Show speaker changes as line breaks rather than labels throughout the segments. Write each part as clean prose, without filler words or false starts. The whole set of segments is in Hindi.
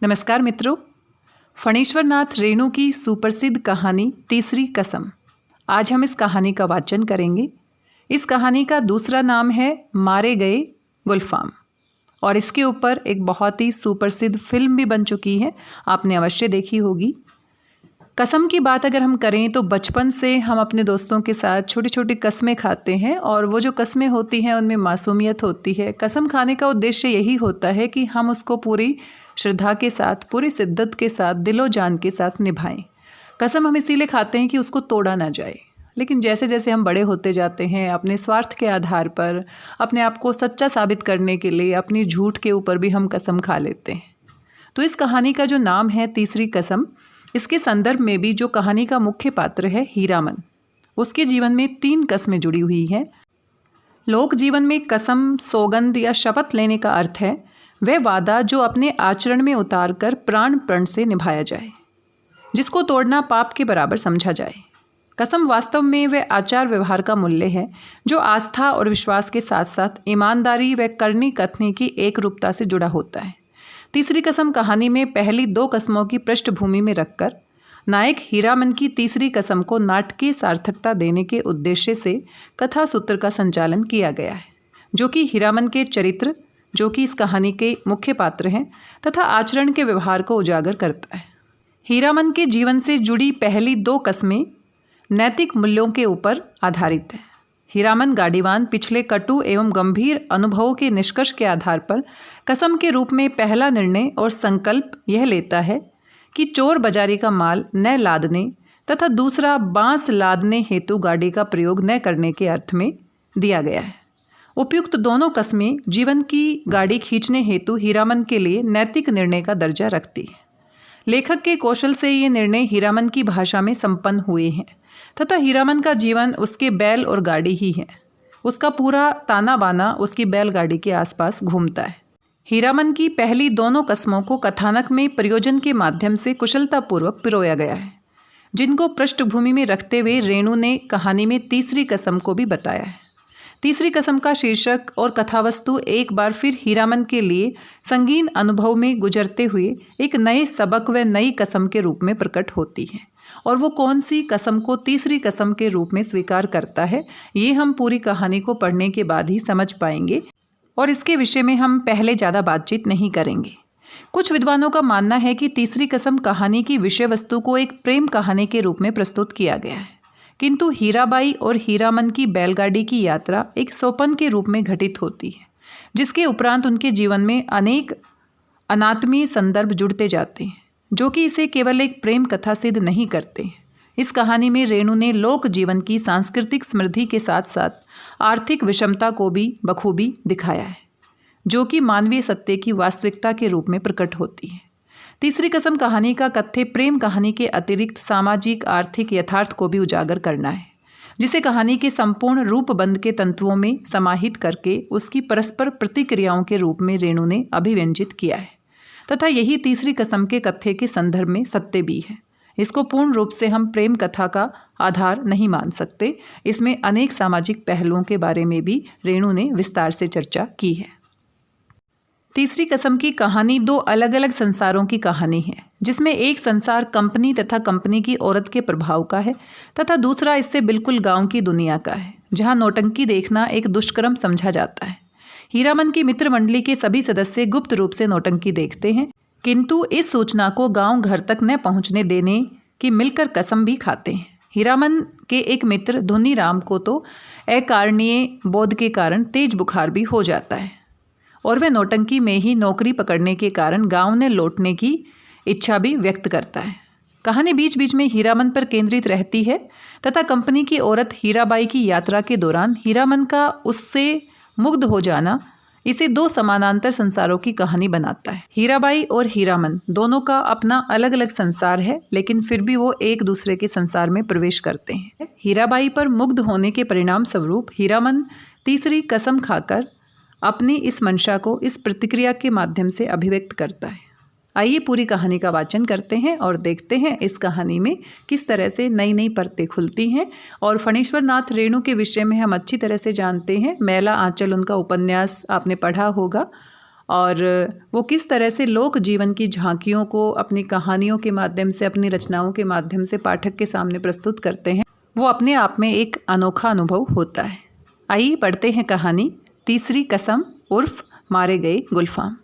नमस्कार मित्रों, फणीश्वर नाथ रेणु की सुप्रसिद्ध कहानी तीसरी कसम। आज हम इस कहानी का वाचन करेंगे। इस कहानी का दूसरा नाम है मारे गए गुलफाम और इसके ऊपर एक बहुत ही सुप्रसिद्ध फिल्म भी बन चुकी है, आपने अवश्य देखी होगी। कसम की बात अगर हम करें तो बचपन से हम अपने दोस्तों के साथ छोटी छोटी कस्में खाते हैं और वो जो कस्में होती हैं उनमें मासूमियत होती है। कसम खाने का उद्देश्य यही होता है कि हम उसको पूरी श्रद्धा के साथ, पूरी शिद्दत के साथ, दिलो जान के साथ निभाएं। कसम हम इसीलिए खाते हैं कि उसको तोड़ा ना जाए। लेकिन जैसे जैसे हम बड़े होते जाते हैं, अपने स्वार्थ के आधार पर, अपने आप को सच्चा साबित करने के लिए अपनी झूठ के ऊपर भी हम कसम खा लेते हैं। तो इस कहानी का जो नाम है तीसरी कसम, इसके संदर्भ में भी जो कहानी का मुख्य पात्र है हीरामन, उसके जीवन में 3 कस्में जुड़ी हुई हैं। लोक जीवन में कसम, सौगंध या शपथ लेने का अर्थ है वह वादा जो अपने आचरण में उतार कर प्राण प्रण से निभाया जाए, जिसको तोड़ना पाप के बराबर समझा जाए। कसम वास्तव में वह आचार व्यवहार का मूल्य है जो आस्था और विश्वास के साथ साथ ईमानदारी व करनी कथनी की एक रूपता से जुड़ा होता है। तीसरी कसम कहानी में पहली 2 कस्मों की पृष्ठभूमि में रखकर नायक हीरामन की तीसरी कसम को नाटकीय सार्थकता देने के उद्देश्य से कथा सूत्र का संचालन किया गया है, जो कि हीरामन के चरित्र, जो कि इस कहानी के मुख्य पात्र हैं, तथा आचरण के व्यवहार को उजागर करता है। हीरामन के जीवन से जुड़ी पहली 2 कस्में नैतिक मूल्यों के ऊपर आधारित है। हीरामन गाड़ीवान पिछले कटु एवं गंभीर अनुभवों के निष्कर्ष के आधार पर कसम के रूप में पहला निर्णय और संकल्प यह लेता है कि चोर बाजारी का माल न लादने तथा दूसरा बांस लादने हेतु गाड़ी का प्रयोग न करने के अर्थ में दिया गया है। उपयुक्त दोनों कस्में जीवन की गाड़ी खींचने हेतु हीरामन के लिए नैतिक निर्णय का दर्जा रखती है। लेखक के कौशल से ये निर्णय हीरामन की भाषा में संपन्न हुए हैं तथा हीरामन का जीवन उसके बैल और गाड़ी ही है। उसका पूरा ताना बाना उसकी बैलगाड़ी के आसपास घूमता है। हीरामन की पहली दोनों कस्मों को कथानक में प्रयोजन के माध्यम से कुशलतापूर्वक पिरोया गया है, जिनको पृष्ठभूमि में रखते हुए रेणु ने कहानी में तीसरी कसम को भी बताया है। तीसरी कसम का शीर्षक और कथावस्तु एक बार फिर हीरामन के लिए संगीन अनुभव में गुजरते हुए एक नए सबक व नई कसम के रूप में प्रकट होती है। और वो कौन सी कसम को तीसरी कसम के रूप में स्वीकार करता है, ये हम पूरी कहानी को पढ़ने के बाद ही समझ पाएंगे और इसके विषय में हम पहले ज़्यादा बातचीत नहीं करेंगे। कुछ विद्वानों का मानना है कि तीसरी कसम कहानी की विषय वस्तु को एक प्रेम कहानी के रूप में प्रस्तुत किया गया है, किंतु हीराबाई और हीरामन की बैलगाड़ी की यात्रा एक सोपन के रूप में घटित होती है, जिसके उपरांत उनके जीवन में अनेक अनात्मीय संदर्भ जुड़ते जाते हैं, जो कि इसे केवल एक प्रेम कथा सिद्ध नहीं करते। इस कहानी में रेणु ने लोक जीवन की सांस्कृतिक समृद्धि के साथ साथ आर्थिक विषमता को भी बखूबी दिखाया है, जो कि मानवीय सत्य की वास्तविकता के रूप में प्रकट होती है। तीसरी कसम कहानी का कथ्य प्रेम कहानी के अतिरिक्त सामाजिक आर्थिक यथार्थ को भी उजागर करना है, जिसे कहानी के संपूर्ण रूपबंध के तंतुओं में समाहित करके उसकी परस्पर प्रतिक्रियाओं के रूप में रेणु ने अभिव्यंजित किया है तथा यही तीसरी कसम के कथ्य के संदर्भ में सत्य भी है। इसको पूर्ण रूप से हम प्रेम कथा का आधार नहीं मान सकते। इसमें अनेक सामाजिक पहलुओं के बारे में भी रेणु ने विस्तार से चर्चा की है। तीसरी कसम की कहानी 2 अलग अलग संसारों की कहानी है, जिसमें एक संसार कंपनी तथा कंपनी की औरत के प्रभाव का है तथा दूसरा इससे बिल्कुल गांव की दुनिया का है, जहां नौटंकी देखना एक दुष्कर्म समझा जाता है। हीरामन की मित्र मंडली के सभी सदस्य गुप्त रूप से नौटंकी देखते हैं, किंतु इस सूचना को गांव घर तक न पहुंचने देने की मिलकर कसम भी खाते हैं। हीरामन के एक मित्र धुनीराम को तो अकारणीय बोध के कारण तेज बुखार भी हो जाता है और वह नौटंकी में ही नौकरी पकड़ने के कारण गांव ने लौटने की इच्छा भी व्यक्त करता है। कहानी बीच बीच में हीरामन पर केंद्रित रहती है तथा कंपनी की औरत हीराबाई की यात्रा के दौरान हीरामन का उससे मुग्ध हो जाना इसे 2 समानांतर संसारों की कहानी बनाता है। हीराबाई और हीरामन दोनों का अपना अलग अलग संसार है, लेकिन फिर भी वो एक दूसरे के संसार में प्रवेश करते हैं। हीराबाई पर मुग्ध होने के परिणाम स्वरूप हीरामन तीसरी कसम खाकर अपनी इस मंशा को इस प्रतिक्रिया के माध्यम से अभिव्यक्त करता है। आइए पूरी कहानी का वाचन करते हैं और देखते हैं इस कहानी में किस तरह से नई नई परतें खुलती हैं। और फणीश्वर नाथ रेणु के विषय में हम अच्छी तरह से जानते हैं। मैला आंचल उनका उपन्यास आपने पढ़ा होगा और वो किस तरह से लोक जीवन की झांकियों को अपनी कहानियों के माध्यम से, अपनी रचनाओं के माध्यम से पाठक के सामने प्रस्तुत करते हैं, वो अपने आप में एक अनोखा अनुभव होता है। आइए पढ़ते हैं कहानी तीसरी कसम उर्फ मारे गए गुलफाम।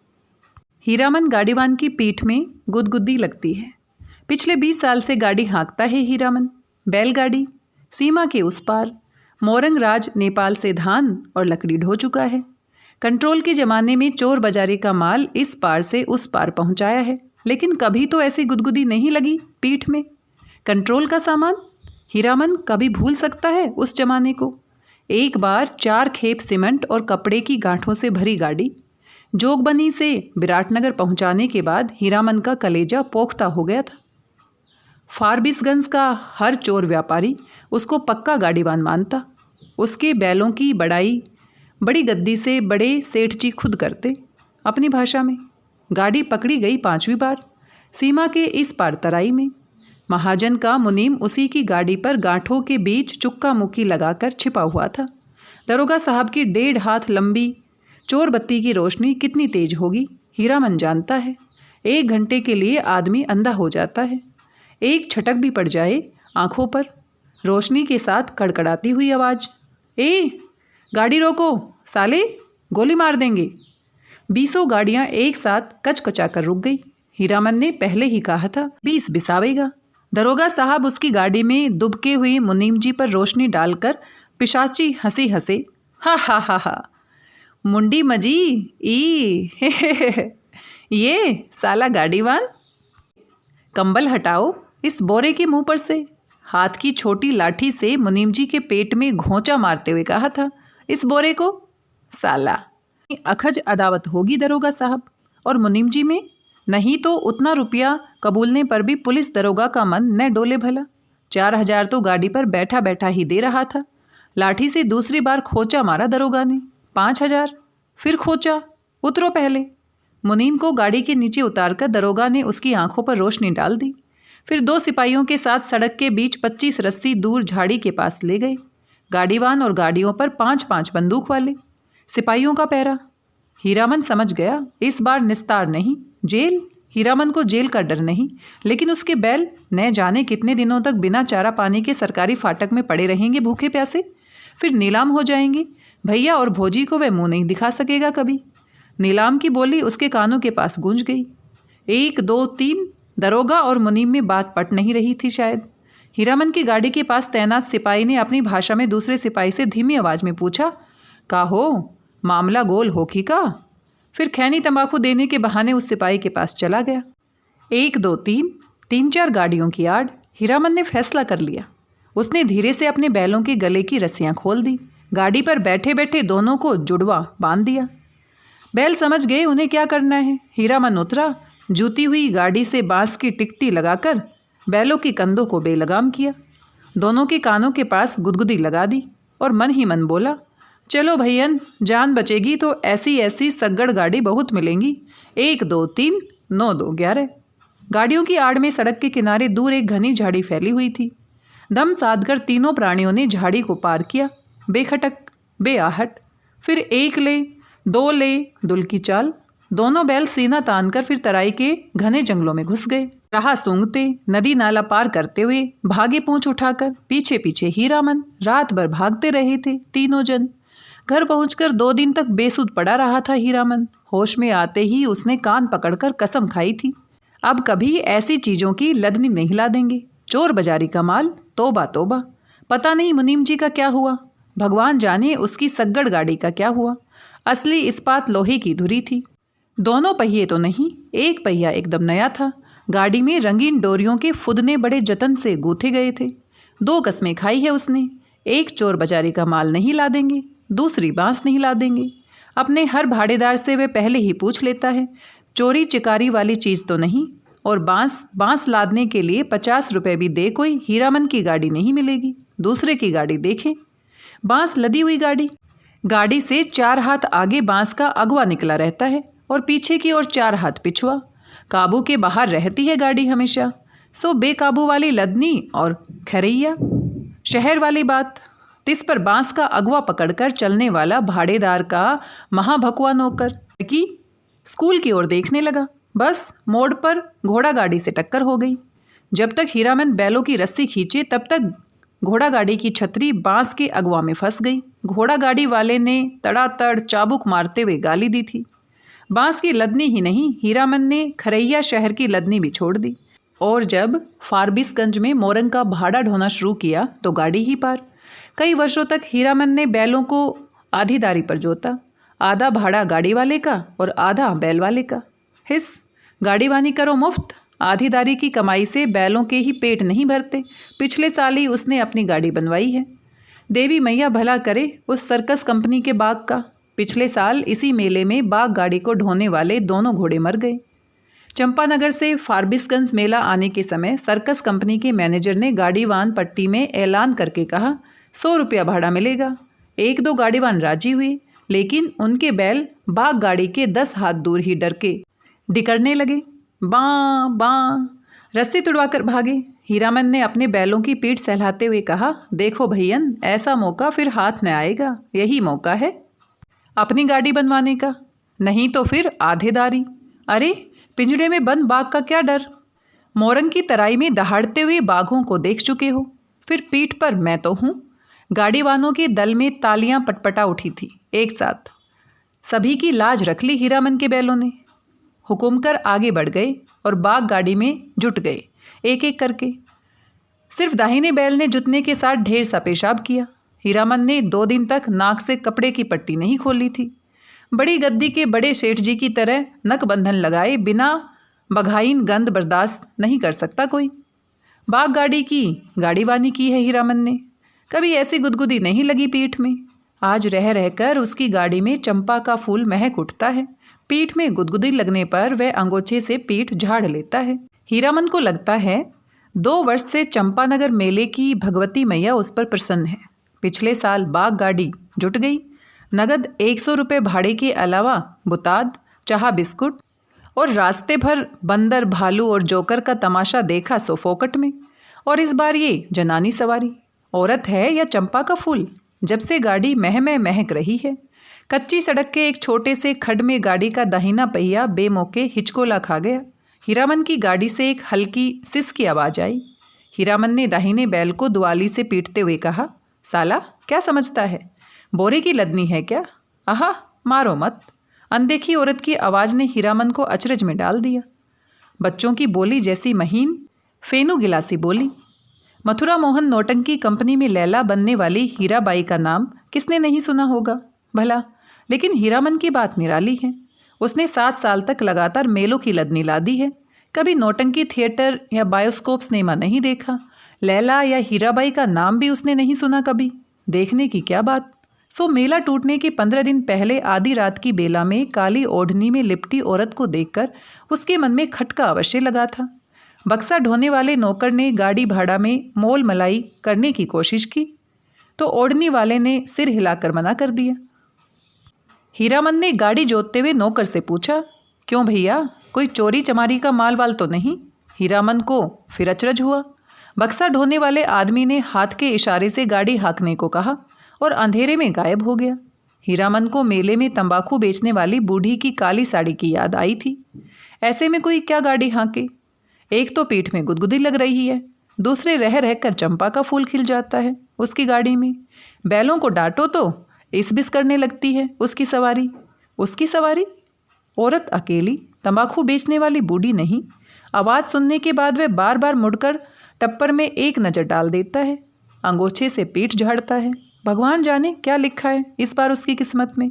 हीरामन गाड़ीवान की पीठ में गुदगुदी लगती है। पिछले 20 साल से गाड़ी हाँकता है हीरामन। बैलगाड़ी सीमा के उस पार मोरंग राज नेपाल से धान और लकड़ी ढो चुका है। कंट्रोल के ज़माने में चोर बाजारी का माल इस पार से उस पार पहुंचाया है, लेकिन कभी तो ऐसी गुदगुदी नहीं लगी पीठ में। कंट्रोल का सामान हीरामन कभी भूल सकता है उस जमाने को। एक बार 4 खेप सीमेंट और कपड़े की गांठों से भरी गाड़ी जोगबनी से विराटनगर पहुंचाने के बाद हीरामन का कलेजा पोख्ता हो गया था। फारबिसगंज का हर चोर व्यापारी उसको पक्का गाड़ीवान मानता। उसके बैलों की बड़ाई बड़ी गद्दी से बड़े सेठ जी खुद करते। अपनी भाषा में गाड़ी पकड़ी गई 5वीं बार सीमा के इस पार तराई में। महाजन का मुनीम उसी की गाड़ी पर गांठों के बीच चुक्का मुक्की लगाकर छिपा हुआ था। दरोगा साहब की 1.5 हाथ लंबी चोर बत्ती की रोशनी कितनी तेज होगी हीरामन जानता है। 1 घंटे के लिए आदमी अंधा हो जाता है। एक छटक भी पड़ जाए आंखों पर, रोशनी के साथ कड़कड़ाती हुई आवाज़, ए गाड़ी रोको साले, गोली मार देंगे। 20 गाड़ियां एक साथ कचकचा कर रुक गई। हीरामन ने पहले ही कहा था 20 बिसावेगा। दरोगा साहब उसकी गाड़ी में दुबके हुए मुनीम जी पर रोशनी डालकर पिशाची हंसी हंसे, हा हा हा हा, मुंडी मजी ई हे हे, ये साला गाड़ीवान, कंबल हटाओ इस बोरे के मुंह पर से। हाथ की छोटी लाठी से मुनीम जी के पेट में घोंचा मारते हुए कहा था, इस बोरे को साला। अखज अदावत होगी दरोगा साहब और मुनीम जी में, नहीं तो उतना रुपया कबूलने पर भी पुलिस दरोगा का मन न डोले भला। 4000 तो गाड़ी पर बैठा बैठा ही दे रहा था। लाठी से दूसरी बार खोचा मारा दरोगा ने। 5000, फिर खोचा, उतरो पहले। मुनीम को गाड़ी के नीचे उतारकर दरोगा ने उसकी आंखों पर रोशनी डाल दी। फिर 2 सिपाहियों के साथ सड़क के बीच 25 रस्सी दूर झाड़ी के पास ले गए। गाड़ीवान और गाड़ियों पर 5-5 बंदूक वाले सिपाहियों का पहरा। हीरामन समझ गया इस बार निस्तार नहीं, जेल। हीरामन को जेल का डर नहीं, लेकिन उसके बैल न जाने कितने दिनों तक बिना चारा पानी के सरकारी फाटक में पड़े रहेंगे भूखे प्यासे, फिर नीलाम हो जाएंगे। भैया और भोजी को वह मुंह नहीं दिखा सकेगा कभी। नीलाम की बोली उसके कानों के पास गूंज गई। 1 2 3 दरोगा और मुनीम में बात पट नहीं रही थी शायद। हीरामन की गाड़ी के पास तैनात सिपाही ने अपनी भाषा में दूसरे सिपाही से धीमी आवाज में पूछा, का हो, मामला गोल हो की का? फिर खैनी तंबाकू देने के बहाने उस सिपाही के पास चला गया। 1 2 3 3-4 गाड़ियों की आड़ हीरामन ने फैसला कर लिया। उसने धीरे से अपने बैलों के गले की रस्सियां खोल दी। गाड़ी पर बैठे बैठे दोनों को जुड़वा बांध दिया। बैल समझ गए उन्हें क्या करना है। हीरामन उतरा, जूती हुई गाड़ी से बांस की टिकटी लगाकर बैलों की कंधों को बेलगाम किया। दोनों के कानों के पास गुदगुदी लगा दी और मन ही मन बोला, चलो भैयन, जान बचेगी तो ऐसी ऐसी सग्गड़ गाड़ी बहुत मिलेंगी। 1 2 3 9 2 11। गाड़ियों की आड़ में सड़क के किनारे दूर एक घनी झाड़ी फैली हुई थी। दम साधकर तीनों प्राणियों ने झाड़ी को पार किया, बेखटक बेआहट। फिर 1 ले 2 ले दुल की चाल। दोनों बैल सीना तानकर फिर तराई के घने जंगलों में घुस गए। राह सूंघते, नदी नाला पार करते हुए भागे पूंछ उठाकर। पीछे पीछे हीरामन। रात भर भागते रहे थे तीनों जन। घर पहुंचकर 2 दिन तक बेसुध पड़ा रहा था हीरामन। होश में आते ही उसने कान पकड़कर कसम खाई थी, अब कभी ऐसी चीज़ों की लदनी नहीं ला देंगे। चोर बाजारी का माल, तोबा तोबा। पता नहीं मुनीम जी का क्या हुआ, भगवान जाने उसकी सग्गड़ गाड़ी का क्या हुआ। असली इस्पात लोहे की धुरी थी। दोनों पहिए तो नहीं, एक पहिया एकदम नया था। गाड़ी में रंगीन डोरियों के फुदने बड़े जतन से गूथे गए थे। 2 कस्में खाई है उसने, एक चोर बाजारी का माल नहीं ला देंगे, दूसरी बांस नहीं ला देंगे। अपने हर भाड़ेदार से वे पहले ही पूछ लेता है, चोरी चिकारी वाली चीज़ तो नहीं, और बांस लादने के लिए 50 रुपये भी दे कोई हीरामन की गाड़ी नहीं मिलेगी। दूसरे की गाड़ी देखें, बांस लदी हुई गाड़ी से 4 हाथ आगे बांस का अगवा निकला रहता है और पीछे की ओर 4 हाथ पिछुआ। काबू के बाहर रहती है गाड़ी हमेशा। सो बेकाबू वाली लदनी और खरैया। शहर वाली बात, तिस पर बांस का अगवा पकड़कर चलने वाला भाड़ेदार का महाभकुआ नौकर। कि स्कूल की ओर देखने लगा। बस मोड़ पर घोड़ा गाड़ी से टक्कर हो गई। जब तक हीरामन बैलों की रस्सी खींचे तब तक घोड़ा गाड़ी की छतरी बांस के अगवा में फंस गई। घोड़ा गाड़ी वाले ने तड़ातड़ चाबुक मारते हुए गाली दी थी। बांस की लदनी ही नहीं, हीरामन ने खरैया शहर की लदनी भी छोड़ दी। और जब फारबिसगंज में मोरंग का भाड़ा ढोना शुरू किया तो गाड़ी ही पार। कई वर्षों तक हीरामन ने बैलों को आधीदारी पर जोता, आधा भाड़ा गाड़ी वाले का और आधा बैल वाले का। हिस गाड़ीवानी करो मुफ्त, आधीदारी की कमाई से बैलों के ही पेट नहीं भरते। पिछले साल ही उसने अपनी गाड़ी बनवाई है। देवी मैया भला करे उस सर्कस कंपनी के बाग का। पिछले साल इसी मेले में बाग गाड़ी को ढोने वाले दोनों घोड़े मर गए। चंपानगर से फारबिसगंज मेला आने के समय सर्कस कंपनी के मैनेजर ने गाड़ीवान पट्टी में ऐलान करके कहा 100 रुपया भाड़ा मिलेगा। 1-2 गाड़ीवान राजी हुए, लेकिन उनके बैल बाग गाड़ी के 10 हाथ दूर ही डर के डिकरने लगे। बाँ बाँ रस्सी तुड़वाकर भागे। हीरामन ने अपने बैलों की पीठ सहलाते हुए कहा, देखो भैयन, ऐसा मौका फिर हाथ न आएगा। यही मौका है अपनी गाड़ी बनवाने का, नहीं तो फिर आधेदारी। अरे पिंजड़े में बंद बाघ का क्या डर? मोरंग की तराई में दहाड़ते हुए बाघों को देख चुके हो, फिर पीठ पर मैं तो हूँ। गाड़ीवानों के दल में तालियां पटपटा उठी थी एक साथ। सभी की लाज रख ली हीरामन के बैलों ने। हुकुम कर आगे बढ़ गए और बाघ गाड़ी में जुट गए एक एक करके। सिर्फ दाहिने बैल ने जुटने के साथ ढेर सा पेशाब किया। हीरामन ने 2 दिन तक नाक से कपड़े की पट्टी नहीं खोली थी। बड़ी गद्दी के बड़े सेठ जी की तरह नक बंधन लगाए बिना बघाइन गंध बर्दाश्त नहीं कर सकता कोई। बाघ गाड़ी की गाड़ीवानी की है हीरामन ने, कभी ऐसी गुदगुदी नहीं लगी पीठ में। आज रह रहकर उसकी गाड़ी में चंपा का फूल महक उठता है। पीठ में गुदगुदी लगने पर वह अंगोछे से पीठ झाड़ लेता है। हीरामन को लगता है 2 वर्ष से चंपानगर मेले की भगवती मैया उस पर प्रसन्न है। पिछले साल बाघ गाड़ी जुट गई। नगद 100 रुपये भाड़े के अलावा बुताद, चाह, बिस्कुट और रास्ते भर बंदर, भालू और जोकर का तमाशा देखा सो फोकट में। और इस बार ये जनानी सवारी, औरत है या चंपा का फूल, जब से गाड़ी महक रही है। कच्ची सड़क के एक छोटे से खड्ड में गाड़ी का दाहिना पहिया बेमौके हिचकोला खा गया। हीरामन की गाड़ी से एक हल्की सिस की आवाज़ आई। हीरामन ने दाहिने बैल को दुआली से पीटते हुए कहा, साला क्या समझता है, बोरे की लदनी है क्या? आहा मारो मत। अनदेखी औरत की आवाज़ ने हीरामन को अचरज में डाल दिया। बच्चों की बोली जैसी महीन फेनू गिलासी बोली। मथुरा मोहन नौटंकी कंपनी में लैला बनने वाली हीराबाई का नाम किसने नहीं सुना होगा भला। लेकिन हीरामन की बात निराली है। उसने 7 साल तक लगातार मेलों की लदनी लादी है। कभी नौटंकी थिएटर या बायोस्कोप सिनेमा नहीं देखा। लैला या हीराबाई का नाम भी उसने नहीं सुना कभी। देखने की क्या बात। सो मेला टूटने के 15 दिन पहले आधी रात की बेला में काली ओढ़नी में लिपटी औरत को देखकर उसके मन में खटका अवश्य लगा था। बक्सा ढोने वाले नौकर ने गाड़ी भाड़ा में मोल मलाई करने की कोशिश की तो ओढ़नी वाले ने सिर हिलाकर मना कर दिया। हीरामन ने गाड़ी जोतते हुए नौकर से पूछा, क्यों भैया, कोई चोरी चमारी का माल वाल तो नहीं? हीरामन को फिर अचरज हुआ। बक्सा ढोने वाले आदमी ने हाथ के इशारे से गाड़ी हाँकने को कहा और अंधेरे में गायब हो गया। हीरामन को मेले में तंबाकू बेचने वाली बूढ़ी की काली साड़ी की याद आई थी। ऐसे में कोई क्या गाड़ी हाँके? एक तो पीठ में गुदगुदी लग रही है, दूसरे रह रहकर चंपा का फूल खिल जाता है उसकी गाड़ी में। बैलों को डांटो तो इस बिस करने लगती है उसकी सवारी। उसकी सवारी? औरत अकेली, तंबाकू बेचने वाली बूढ़ी नहीं। आवाज़ सुनने के बाद वह बार बार मुड़कर टप्पर में एक नज़र डाल देता है, अंगोछे से पीठ झाड़ता है। भगवान जाने क्या लिखा है इस बार उसकी किस्मत में।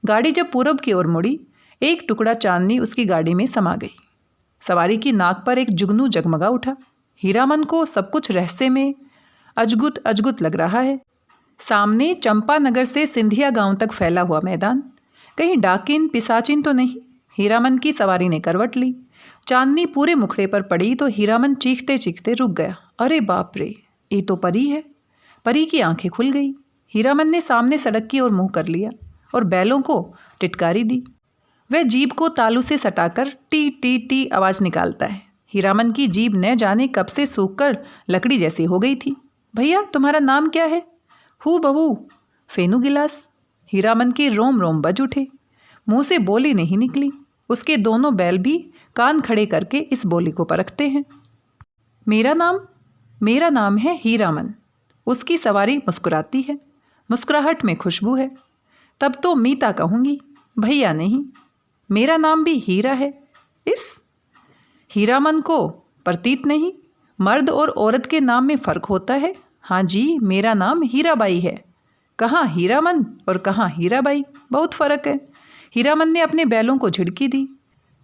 गाड़ी जब पूरब की ओर मुड़ी, एक टुकड़ा चांदनी उसकी गाड़ी में समा गई। सवारी की नाक पर एक जुगनू जगमगा उठा। हीरामन को सब कुछ रहस्य में अजगुत अजगुत लग रहा है। सामने चंपानगर से सिंधिया गांव तक फैला हुआ मैदान, कहीं डाकिन पिसाचिन तो नहीं। हीरामन की सवारी ने करवट ली। चांदनी पूरे मुखड़े पर पड़ी तो हीरामन चीखते चीखते रुक गया। अरे बाप रे, ये तो परी है। परी की आंखें खुल गई। हीरामन ने सामने सड़क की ओर मुंह कर लिया और बैलों को टिटकारी दी। वह जीभ को तालू से सटाकर टी टी टी आवाज़ निकालता है। हीरामन की जीभ न जाने कब से सूखकर लकड़ी जैसी हो गई थी। भैया तुम्हारा नाम क्या है? हू बहू फेनू गिलास। हीरामन के रोम रोम बज उठे, मुंह से बोली नहीं निकली। उसके दोनों बैल भी कान खड़े करके इस बोली को परखते हैं। मेरा नाम है हीरामन। उसकी सवारी मुस्कुराती है, मुस्कुराहट में खुशबू है। तब तो मीता कहूँगी, भैया नहीं। मेरा नाम भी हीरा है। इस हीरामन को प्रतीत नहीं, मर्द और औरत के नाम में फ़र्क होता है। हाँ जी, मेरा नाम हीराबाई है। कहाँ हीरामन और कहाँ हीराबाई, बहुत फ़र्क है। हीरामन ने अपने बैलों को झिड़की दी।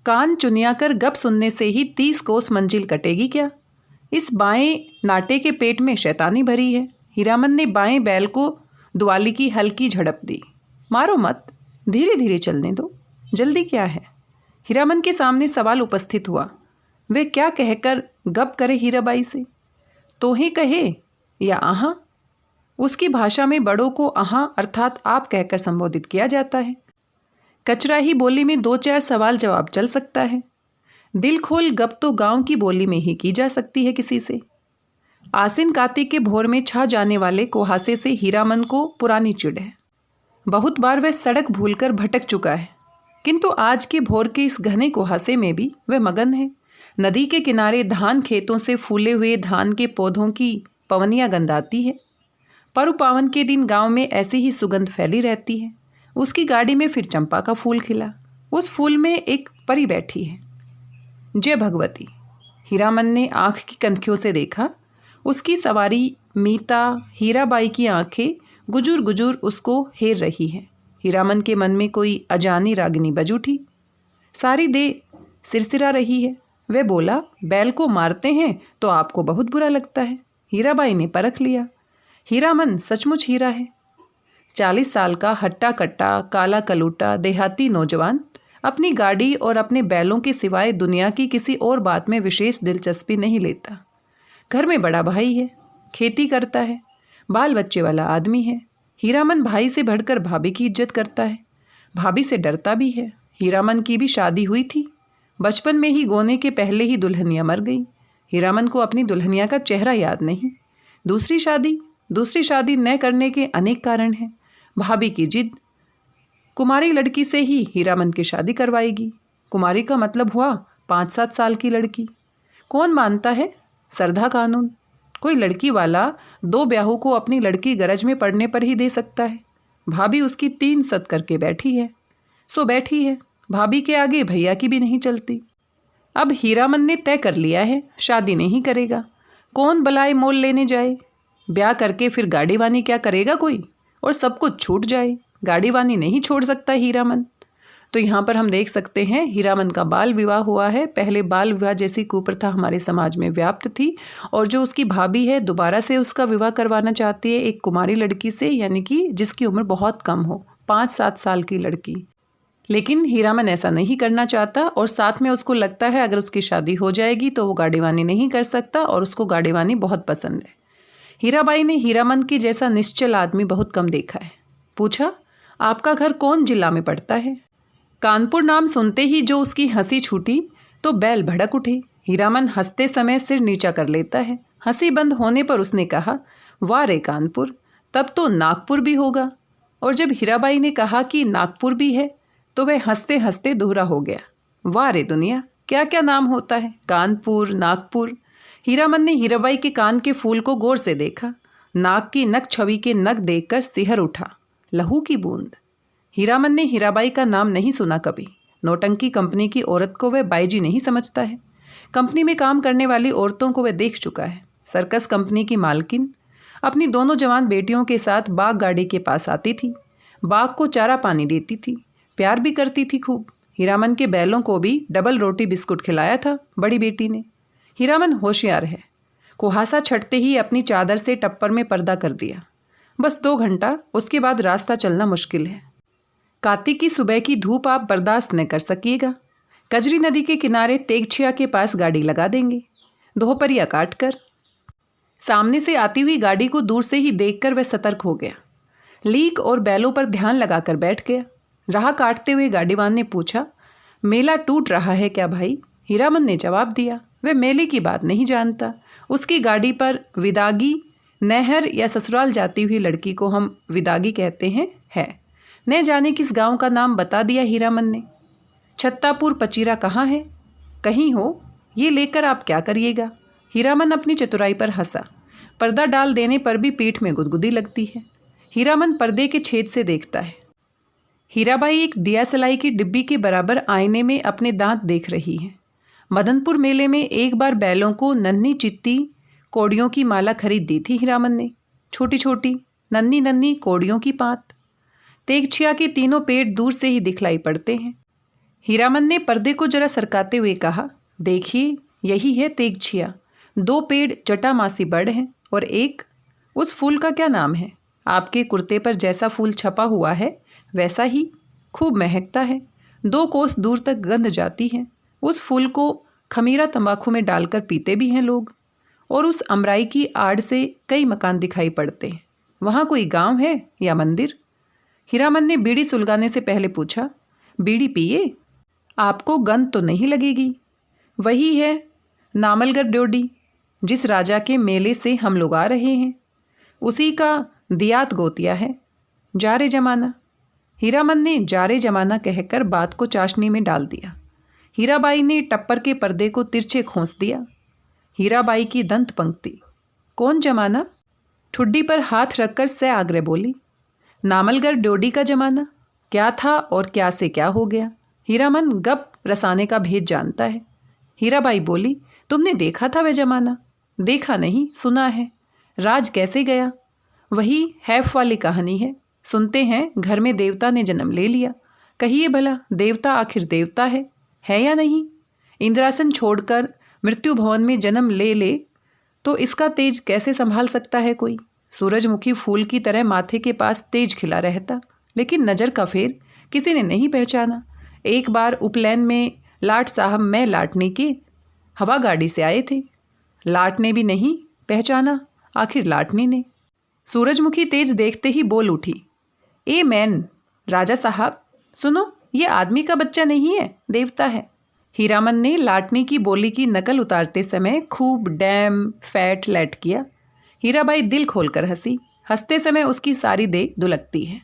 कान चुनिया कर गप सुनने से ही 30 कोस मंजिल कटेगी क्या? इस बाएं नाटे के पेट में शैतानी भरी है। हीरामन ने बाएं बैल को दुआली की हल्की झड़प दी। मारो मत, धीरे धीरे चलने दो, जल्दी क्या है? हीरामन के सामने सवाल उपस्थित हुआ। वे क्या कहकर गप करे हीराबाई से? तो ही कहे या आहा? उसकी भाषा में बड़ों को आहा अर्थात आप कहकर संबोधित किया जाता है। कचराही बोली में 2-4 सवाल जवाब चल सकता है। दिल खोल गप तो गांव की बोली में ही की जा सकती है किसी से। आसिन कार्तिक के भोर में छा जाने वाले कुहासे से हीरामन को पुरानी चिढ़ है। बहुत बार वह सड़क भूलकर भटक चुका है, किंतु आज के भोर के इस घने कुहासे में भी वह मगन है। नदी के किनारे धान खेतों से फूले हुए धान के पौधों की पवनियाँ गंधाती है। परु पावन के दिन गांव में ऐसी ही सुगंध फैली रहती है। उसकी गाड़ी में फिर चंपा का फूल खिला। उस फूल में एक परी बैठी है। जय भगवती। हीरामन ने आँख की कनखियों से देखा। उसकी सवारी मीता हीराबाई की आंखें गुजूर गुजूर उसको हेर रही है। हीरामन के मन में कोई अजानी रागिनी बज उठी। सारी देह सिरसिरा रही है। वह बोला, बैल को मारते हैं तो आपको बहुत बुरा लगता है। हीराबाई ने परख लिया। हीरामन सचमुच हीरा है। 40 साल का हट्टा कट्टा काला कलूटा देहाती नौजवान अपनी गाड़ी और अपने बैलों के सिवाय दुनिया की किसी और बात में विशेष दिलचस्पी नहीं लेता। घर में बड़ा भाई है, खेती करता है, बाल बच्चे वाला आदमी है। हीरामन भाई से बढ़कर भाभी की इज्जत करता है, भाभी से डरता भी है। हीरामन की भी शादी हुई थी। बचपन में ही गोने के पहले ही दुल्हनिया मर गई। हीरामन को अपनी दुल्हनिया का चेहरा याद नहीं। दूसरी शादी न करने के अनेक कारण हैं। भाभी की जिद। कुमारी लड़की से ही हीरामन की शादी करवाएगी। कुमारी का मतलब हुआ 5-7 साल की लड़की। कौन मानता है सरधा कानून? कोई लड़की वाला 2 ब्याहों को अपनी लड़की गरज में पड़ने पर ही दे सकता है। भाभी उसकी 3 सत करके बैठी है, सो बैठी है। भाभी के आगे भैया की भी नहीं चलती। अब हीरामन ने तय कर लिया है, शादी नहीं करेगा। कौन बलाए मोल लेने जाए? ब्याह करके फिर गाड़ी वानी क्या करेगा कोई? और सब कुछ छूट जाए। गाड़ी वानी नहीं छोड़ सकता हीरामन। तो यहाँ पर हम देख सकते हैं हीरामन का बाल विवाह हुआ है। पहले बाल विवाह जैसी कुप्रथा हमारे समाज में व्याप्त थी, और जो उसकी भाभी है दोबारा से उसका विवाह करवाना चाहती है एक कुमारी लड़की से, यानी कि जिसकी उम्र बहुत कम हो, 5-7 साल की लड़की। लेकिन हीरामन ऐसा नहीं करना चाहता, और साथ में उसको लगता है अगर उसकी शादी हो जाएगी तो वो गाड़ीवानी नहीं कर सकता, और उसको गाड़ीवानी बहुत पसंद है। हीराबाई ने हीरामन की जैसा निश्चल आदमी बहुत कम देखा है। पूछा, आपका घर कौन जिला में पड़ता है? कानपुर नाम सुनते ही जो उसकी हंसी छूटी तो बैल भड़क उठे। हीरामन हंसते समय सिर नीचा कर लेता है। हंसी बंद होने पर उसने कहा, वाह रे कानपुर, तब तो नागपुर भी होगा। और जब हीराबाई ने कहा कि नागपुर भी है तो वह हंसते हंसते दोहरा हो गया। वाह रे दुनिया, क्या क्या नाम होता है, कानपुर, नागपुर। हीरामन ने हीराबाई के कान के फूल को गौर से देखा। नाक की नक छवि के नग देखकर सिहर उठा। लहू की बूंद। हीरामन ने हीराबाई का नाम नहीं सुना कभी। नौटंकी कंपनी की औरत को वह बाईजी नहीं समझता है। कंपनी में काम करने वाली औरतों को वह देख चुका है। सर्कस कंपनी की मालकिन अपनी दोनों जवान बेटियों के साथ बाग गाड़ी के पास आती थी। बाग को चारा पानी देती थी, प्यार भी करती थी खूब। हीरामन के बैलों को भी डबल रोटी बिस्कुट खिलाया था बड़ी बेटी ने। हीरामन होशियार है। कुहासा छटते ही अपनी चादर से टप्पर में पर्दा कर दिया। बस 2 घंटा, उसके बाद रास्ता चलना मुश्किल है। कार्तिक की सुबह की धूप आप बर्दाश्त न कर सकिएगा। कजरी नदी के किनारे तेगछिया के पास गाड़ी लगा देंगे, दोपहरिया काट कर। सामने से आती हुई गाड़ी को दूर से ही देखकर वह सतर्क हो गया। लीक और बैलों पर ध्यान लगाकर बैठ गया। राह काटते हुए गाड़ीवान ने पूछा, मेला टूट रहा है क्या भाई? हीरामन ने जवाब दिया, वह मेले की बात नहीं जानता। उसकी गाड़ी पर विदागी, नहर या ससुराल जाती हुई लड़की को हम विदागी कहते हैं, है। न जाने किस गांव का नाम बता दिया हीरामन ने। छत्तापुर पचीरा कहाँ है? कहीं हो, ये लेकर आप क्या करिएगा? हीरामन अपनी चतुराई पर हंसा। पर्दा डाल देने पर भी पीठ में गुदगुदी लगती है। हीरामन पर्दे के छेद से देखता है। हीराबाई एक दिया सलाई की डिब्बी के बराबर आईने में अपने दांत देख रही है। मदनपुर मेले में एक बार बैलों को नन्ही चित्ती कौड़ियों की माला खरीद दी थी हीरामन ने। छोटी छोटी नन्ही नन्ही कौड़ियों की पात। तेगछिया के तीनों पेड़ दूर से ही दिखलाई पड़ते हैं। हीरामन ने पर्दे को जरा सरकाते हुए कहा, देखिए यही है तेगछिया। 2 पेड़ जटामासी बड़ हैं और एक, उस फूल का क्या नाम है? आपके कुर्ते पर जैसा फूल छपा हुआ है वैसा ही, खूब महकता है। 2 कोस दूर तक गंध जाती है। उस फूल को खमीरा तंबाकू में डालकर पीते भी हैं लोग। और उस अमराई की आड़ से कई मकान दिखाई पड़ते हैं। वहाँ कोई गांव है या मंदिर? हीरामन ने बीड़ी सुलगाने से पहले पूछा, बीड़ी पिए? आपको गंध तो नहीं लगेगी। वही है नामलगढ़ ड्योढ़ी, जिस राजा के मेले से हम लोग आ रहे हैं, उसी का दियात गोतिया है। जारे जमाना। हीरामन ने जारे जमाना कहकर बात को चाशनी में डाल दिया। हीराबाई ने टप्पर के पर्दे को तिरछे खोंस दिया। हीराबाई की दंत पंक्ति। कौन जमाना? ठुड्डी पर हाथ रखकर से आग्रह बोली, नामलगढ़ ड्योढ़ी का जमाना। क्या था और क्या से क्या हो गया? हीरामन गप रसाने का भेद जानता है। हीराबाई बोली, तुमने देखा था वह जमाना? देखा नहीं, सुना है। राज कैसे गया? वही हैफ वाली कहानी है। सुनते हैं घर में देवता ने जन्म ले लिया। कहिए भला, देवता आखिर देवता है या नहीं? इंद्रासन छोड़कर मृत्यु भवन में जन्म ले तो इसका तेज कैसे संभाल सकता है कोई? सूरजमुखी फूल की तरह माथे के पास तेज खिला रहता, लेकिन नज़र का फेर किसी ने नहीं पहचाना। एक बार उपलैन में लाट साहब मैं लाटने के हवा गाड़ी से आए थे। लाट ने भी नहीं पहचाना, आखिर लाटनी ने। सूरजमुखी तेज देखते ही बोल उठी, ए मैन राजा साहब सुनो, ये आदमी का बच्चा नहीं है, देवता है। हीरामन ने लाटनी की बोली की नकल उतारते समय खूब डैम फैट लैट किया। हीराबाई दिल खोलकर हंसी। हंसते समय उसकी सारी देह दुलकती है।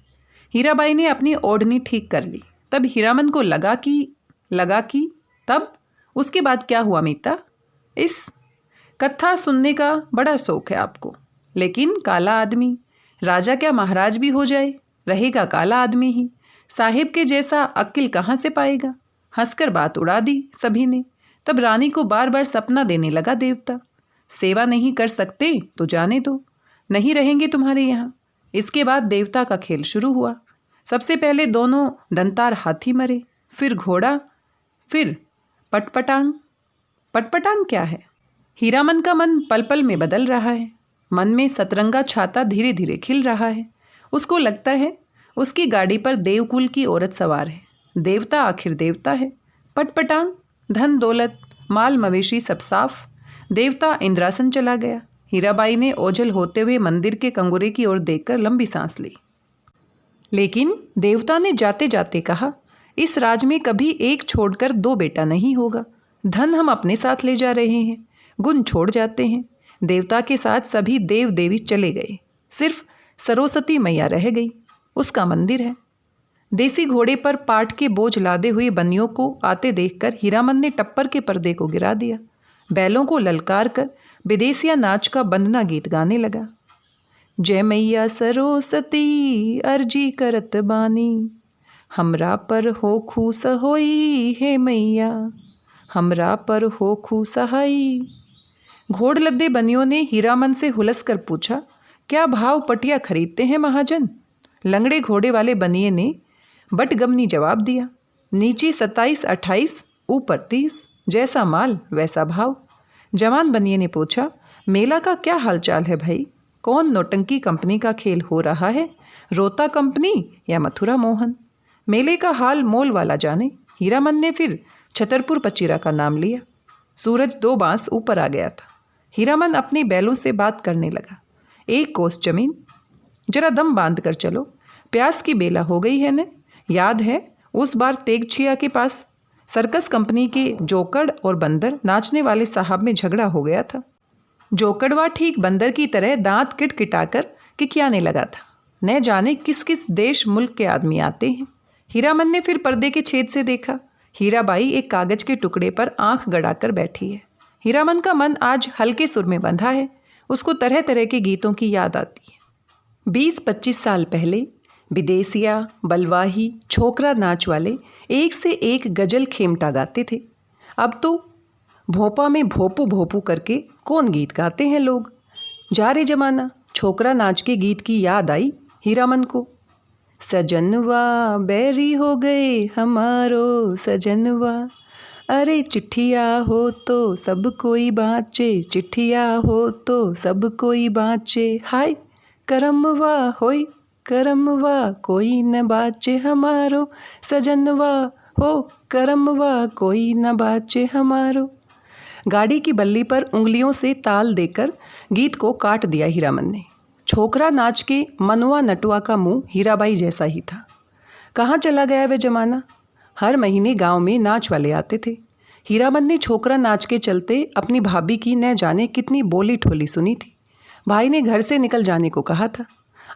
हीराबाई ने अपनी ओढ़नी ठीक कर ली। तब हीरामन को लगा कि तब उसके बाद क्या हुआ मीता? इस कथा सुनने का बड़ा शौक है आपको, लेकिन काला आदमी, राजा क्या महाराज भी हो जाए, रहेगा काला आदमी ही। साहिब के जैसा अक्ल कहाँ से पाएगा? हंसकर बात उड़ा दी सभी ने। तब रानी को बार बार सपना देने लगा देवता। सेवा नहीं कर सकते तो जाने दो, नहीं रहेंगे तुम्हारे यहाँ। इसके बाद देवता का खेल शुरू हुआ। सबसे पहले दोनों दंतार हाथी मरे, फिर घोड़ा, फिर पटपटांग। पटपटांग क्या है? हीरामन का मन पल पल में बदल रहा है। मन में सतरंगा छाता धीरे धीरे खिल रहा है। उसको लगता है उसकी गाड़ी पर देवकुल की औरत सवार है। देवता आखिर देवता है। पटपटांग, धन दौलत माल मवेशी सब साफ। देवता इंद्रासन चला गया। हीराबाई ने ओझल होते हुए मंदिर के कंगुरे की ओर देखकर लंबी सांस ली। लेकिन देवता ने जाते जाते कहा, इस राज में कभी एक छोड़कर 2 बेटा नहीं होगा। धन हम अपने साथ ले जा रहे हैं, गुण छोड़ जाते हैं। देवता के साथ सभी देव देवी चले गए, सिर्फ सरस्वती मैया रह गई। उसका मंदिर है। देसी घोड़े पर पाट के बोझ लादे हुए बनियों को आते देखकर हीरामन ने टप्पर के पर्दे को गिरा दिया। बैलों को ललकार कर विदेशिया नाच का बंदना गीत गाने लगा। जय मैया सरस्वती अर्जी करत बानी, हमरा पर हो खूस होई हे मैया, हमरा पर हो खूस हई। घोड़ लद्दे बनियों ने हीरामन से हुलस कर पूछा, क्या भाव पटिया खरीदते हैं महाजन? लंगड़े घोड़े वाले बनिए ने बटगमनी जवाब दिया, नीचे 27-28, ऊपर 30, जैसा माल वैसा भाव। जवान बनिए ने पूछा, मेला का क्या हालचाल है भाई? कौन नौटंकी कंपनी का खेल हो रहा है, रोता कंपनी या मथुरा मोहन? मेले का हाल मोल वाला जाने। हीरामन ने फिर छतरपुर पचीरा का नाम लिया। सूरज 2 बांस ऊपर आ गया था। हीरामन अपने बैलों से बात करने लगा। 1 कोस जमीन, जरा दम बांध कर चलो, प्यास की बेला हो गई है न? याद है उस बार तेगछिया के पास सर्कस कंपनी के जोकड़ और बंदर नाचने वाले साहब में झगड़ा हो गया था। जोकड़वा ठीक बंदर की तरह दांत किटकिटाकर किकियाने लगा था। न जाने किस किस देश मुल्क के आदमी आते हैं। हीरामन ने फिर पर्दे के छेद से देखा। हीराबाई एक कागज के टुकड़े पर आंख गड़ाकर बैठी है। हीरामन का मन आज हल्के सुर में बंधा है। उसको तरह तरह के गीतों की याद आती है। 20-25 साल पहले विदेसिया, बलवाही, छोकरा नाच वाले एक से एक गजल खेमटा गाते थे। अब तो भोपा में भोपू भोपू करके कौन गीत गाते हैं लोग। जा रे जमाना। छोकरा नाच के गीत की याद आई हीरामन को। सजनवा बैरी हो गए हमारो सजनवा, अरे चिट्ठिया हो तो सब कोई बाँचे, चिट्ठिया हो तो सब कोई बाँचे, हाय करमवा होय करमवा कोई न बाँचे हमारो सजनवा, हो करमवा कोई न बाँचे हमारो। गाड़ी की बल्ली पर उंगलियों से ताल देकर गीत को काट दिया हीरामन ने। छोकरा नाच के मनवा नटुआ का मुंह हीराबाई जैसा ही था। कहाँ चला गया वह जमाना। हर महीने गांव में नाच वाले आते थे। हीरामन ने छोकरा नाच के चलते अपनी भाभी की न जाने कितनी बोली ठोली सुनी थी। भाई ने घर से निकल जाने को कहा था।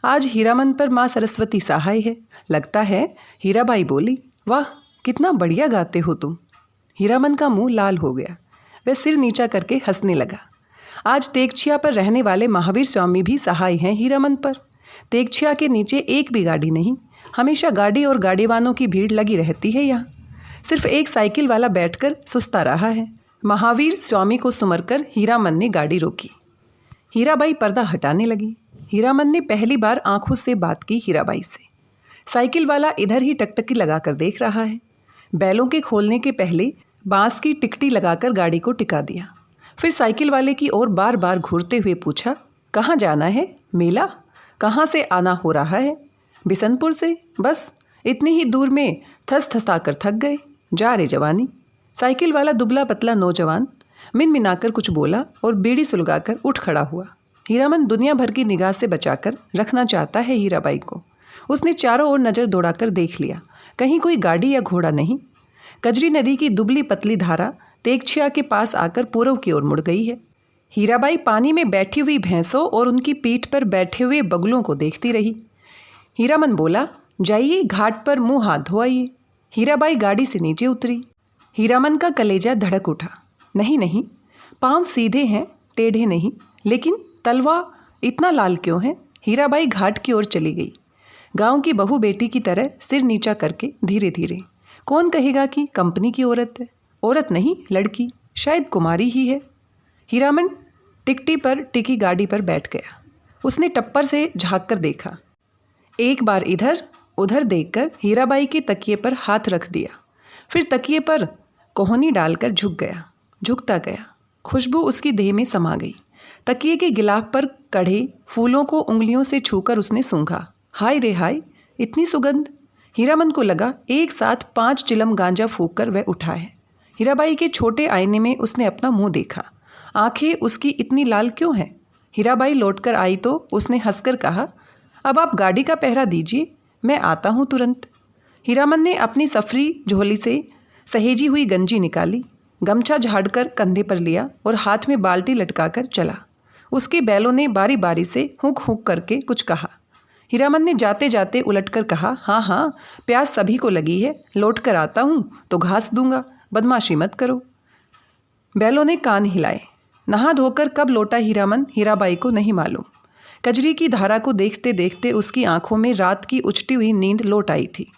आज हीरामन पर माँ सरस्वती सहाय है। लगता है हीराबाई बोली, वाह कितना बढ़िया गाते हो तुम। हीरामन का मुंह लाल हो गया। वह सिर नीचा करके हंसने लगा। आज तेगछिया पर रहने वाले महावीर स्वामी भी सहाय हैं हीरामन पर। तेगछिया के नीचे एक भी गाड़ी नहीं। हमेशा गाड़ी और गाड़ीवानों की भीड़ लगी रहती है यहाँ। सिर्फ एक साइकिल वाला बैठकर सुस्ता रहा है। महावीर स्वामी को सुमरकर हीरामन ने गाड़ी रोकी। हीराबाई पर्दा हटाने लगी। हीरामन ने पहली बार आंखों से बात की हीराबाई से। साइकिल वाला इधर ही टकटकी लगाकर देख रहा है। बैलों के खोलने के पहले बांस की टिकटी लगाकर गाड़ी को टिका दिया। फिर साइकिल वाले की ओर बार बार घूरते हुए पूछा, कहाँ जाना है? मेला? कहाँ से आना हो रहा है? बिसनपुर से। बस इतनी ही दूर में थस थसाकर थक गए। जा रे जवानी। साइकिल वाला दुबला पतला नौजवान मिनमिनाकर कुछ बोला और बीड़ी सुलगाकर उठ खड़ा हुआ। हीरामन दुनिया भर की निगाह से बचाकर रखना चाहता है हीराबाई को। उसने चारों ओर नज़र दौड़ाकर देख लिया, कहीं कोई गाड़ी या घोड़ा नहीं। कजरी नदी की दुबली पतली धारा तेगछिया के पास आकर पूर्व की ओर मुड़ गई है। हीराबाई पानी में बैठी हुई भैंसों और उनकी पीठ पर बैठे हुए बगुलों को देखती रही। हीरामन बोला, जाइए घाट पर मुंह हाथ धो आइए। हीराबाई गाड़ी से नीचे उतरी। हीरामन का कलेजा धड़क उठा। नहीं नहीं, पाँव सीधे हैं, टेढ़े नहीं। लेकिन तलवा इतना लाल क्यों है? हीराबाई घाट की ओर चली गई। गांव की बहू बेटी की तरह सिर नीचा करके धीरे धीरे। कौन कहेगा कि कंपनी की औरत है? औरत नहीं, लड़की, शायद कुमारी ही है। हीरामन टिकटी पर टिकी गाड़ी पर बैठ गया। उसने टप्पर से झाँक कर देखा। एक बार इधर उधर देखकर हीराबाई के तकिए पर हाथ रख दिया। फिर तकिए पर कोहनी डालकर झुक गया। झुकता गया। खुशबू उसकी देह में समा गई। तकिए के गिलाफ पर कढ़े फूलों को उंगलियों से छूकर उसने सूंघा। हाय रे हाय, इतनी सुगंध। हीरामन को लगा एक साथ 5 चिलम गांजा फूंक कर वह उठा है। हीराबाई के छोटे आईने में उसने अपना मुंह देखा। आंखें उसकी इतनी लाल क्यों हैं? हीराबाई लौटकर आई तो उसने हंसकर कहा, अब आप गाड़ी का पहरा दीजिए, मैं आता हूँ तुरंत। हीरामन ने अपनी सफरी झोली से सहेजी हुई गंजी निकाली, गमछा झाड़कर कंधे पर लिया और हाथ में बाल्टी लटकाकर चला। उसके बैलों ने बारी बारी से हुक हुक करके कुछ कहा। हीरामन ने जाते जाते उलटकर कहा, हाँ हाँ, प्यास सभी को लगी है, लौट कर आता हूँ तो घास दूंगा, बदमाशी मत करो। बैलों ने कान हिलाए। नहा धोकर कब लौटा हीरामन हीराबाई को नहीं मालूम। कजरी की धारा को देखते देखते उसकी आंखों में रात की उचटी हुई नींद लौट आई थी।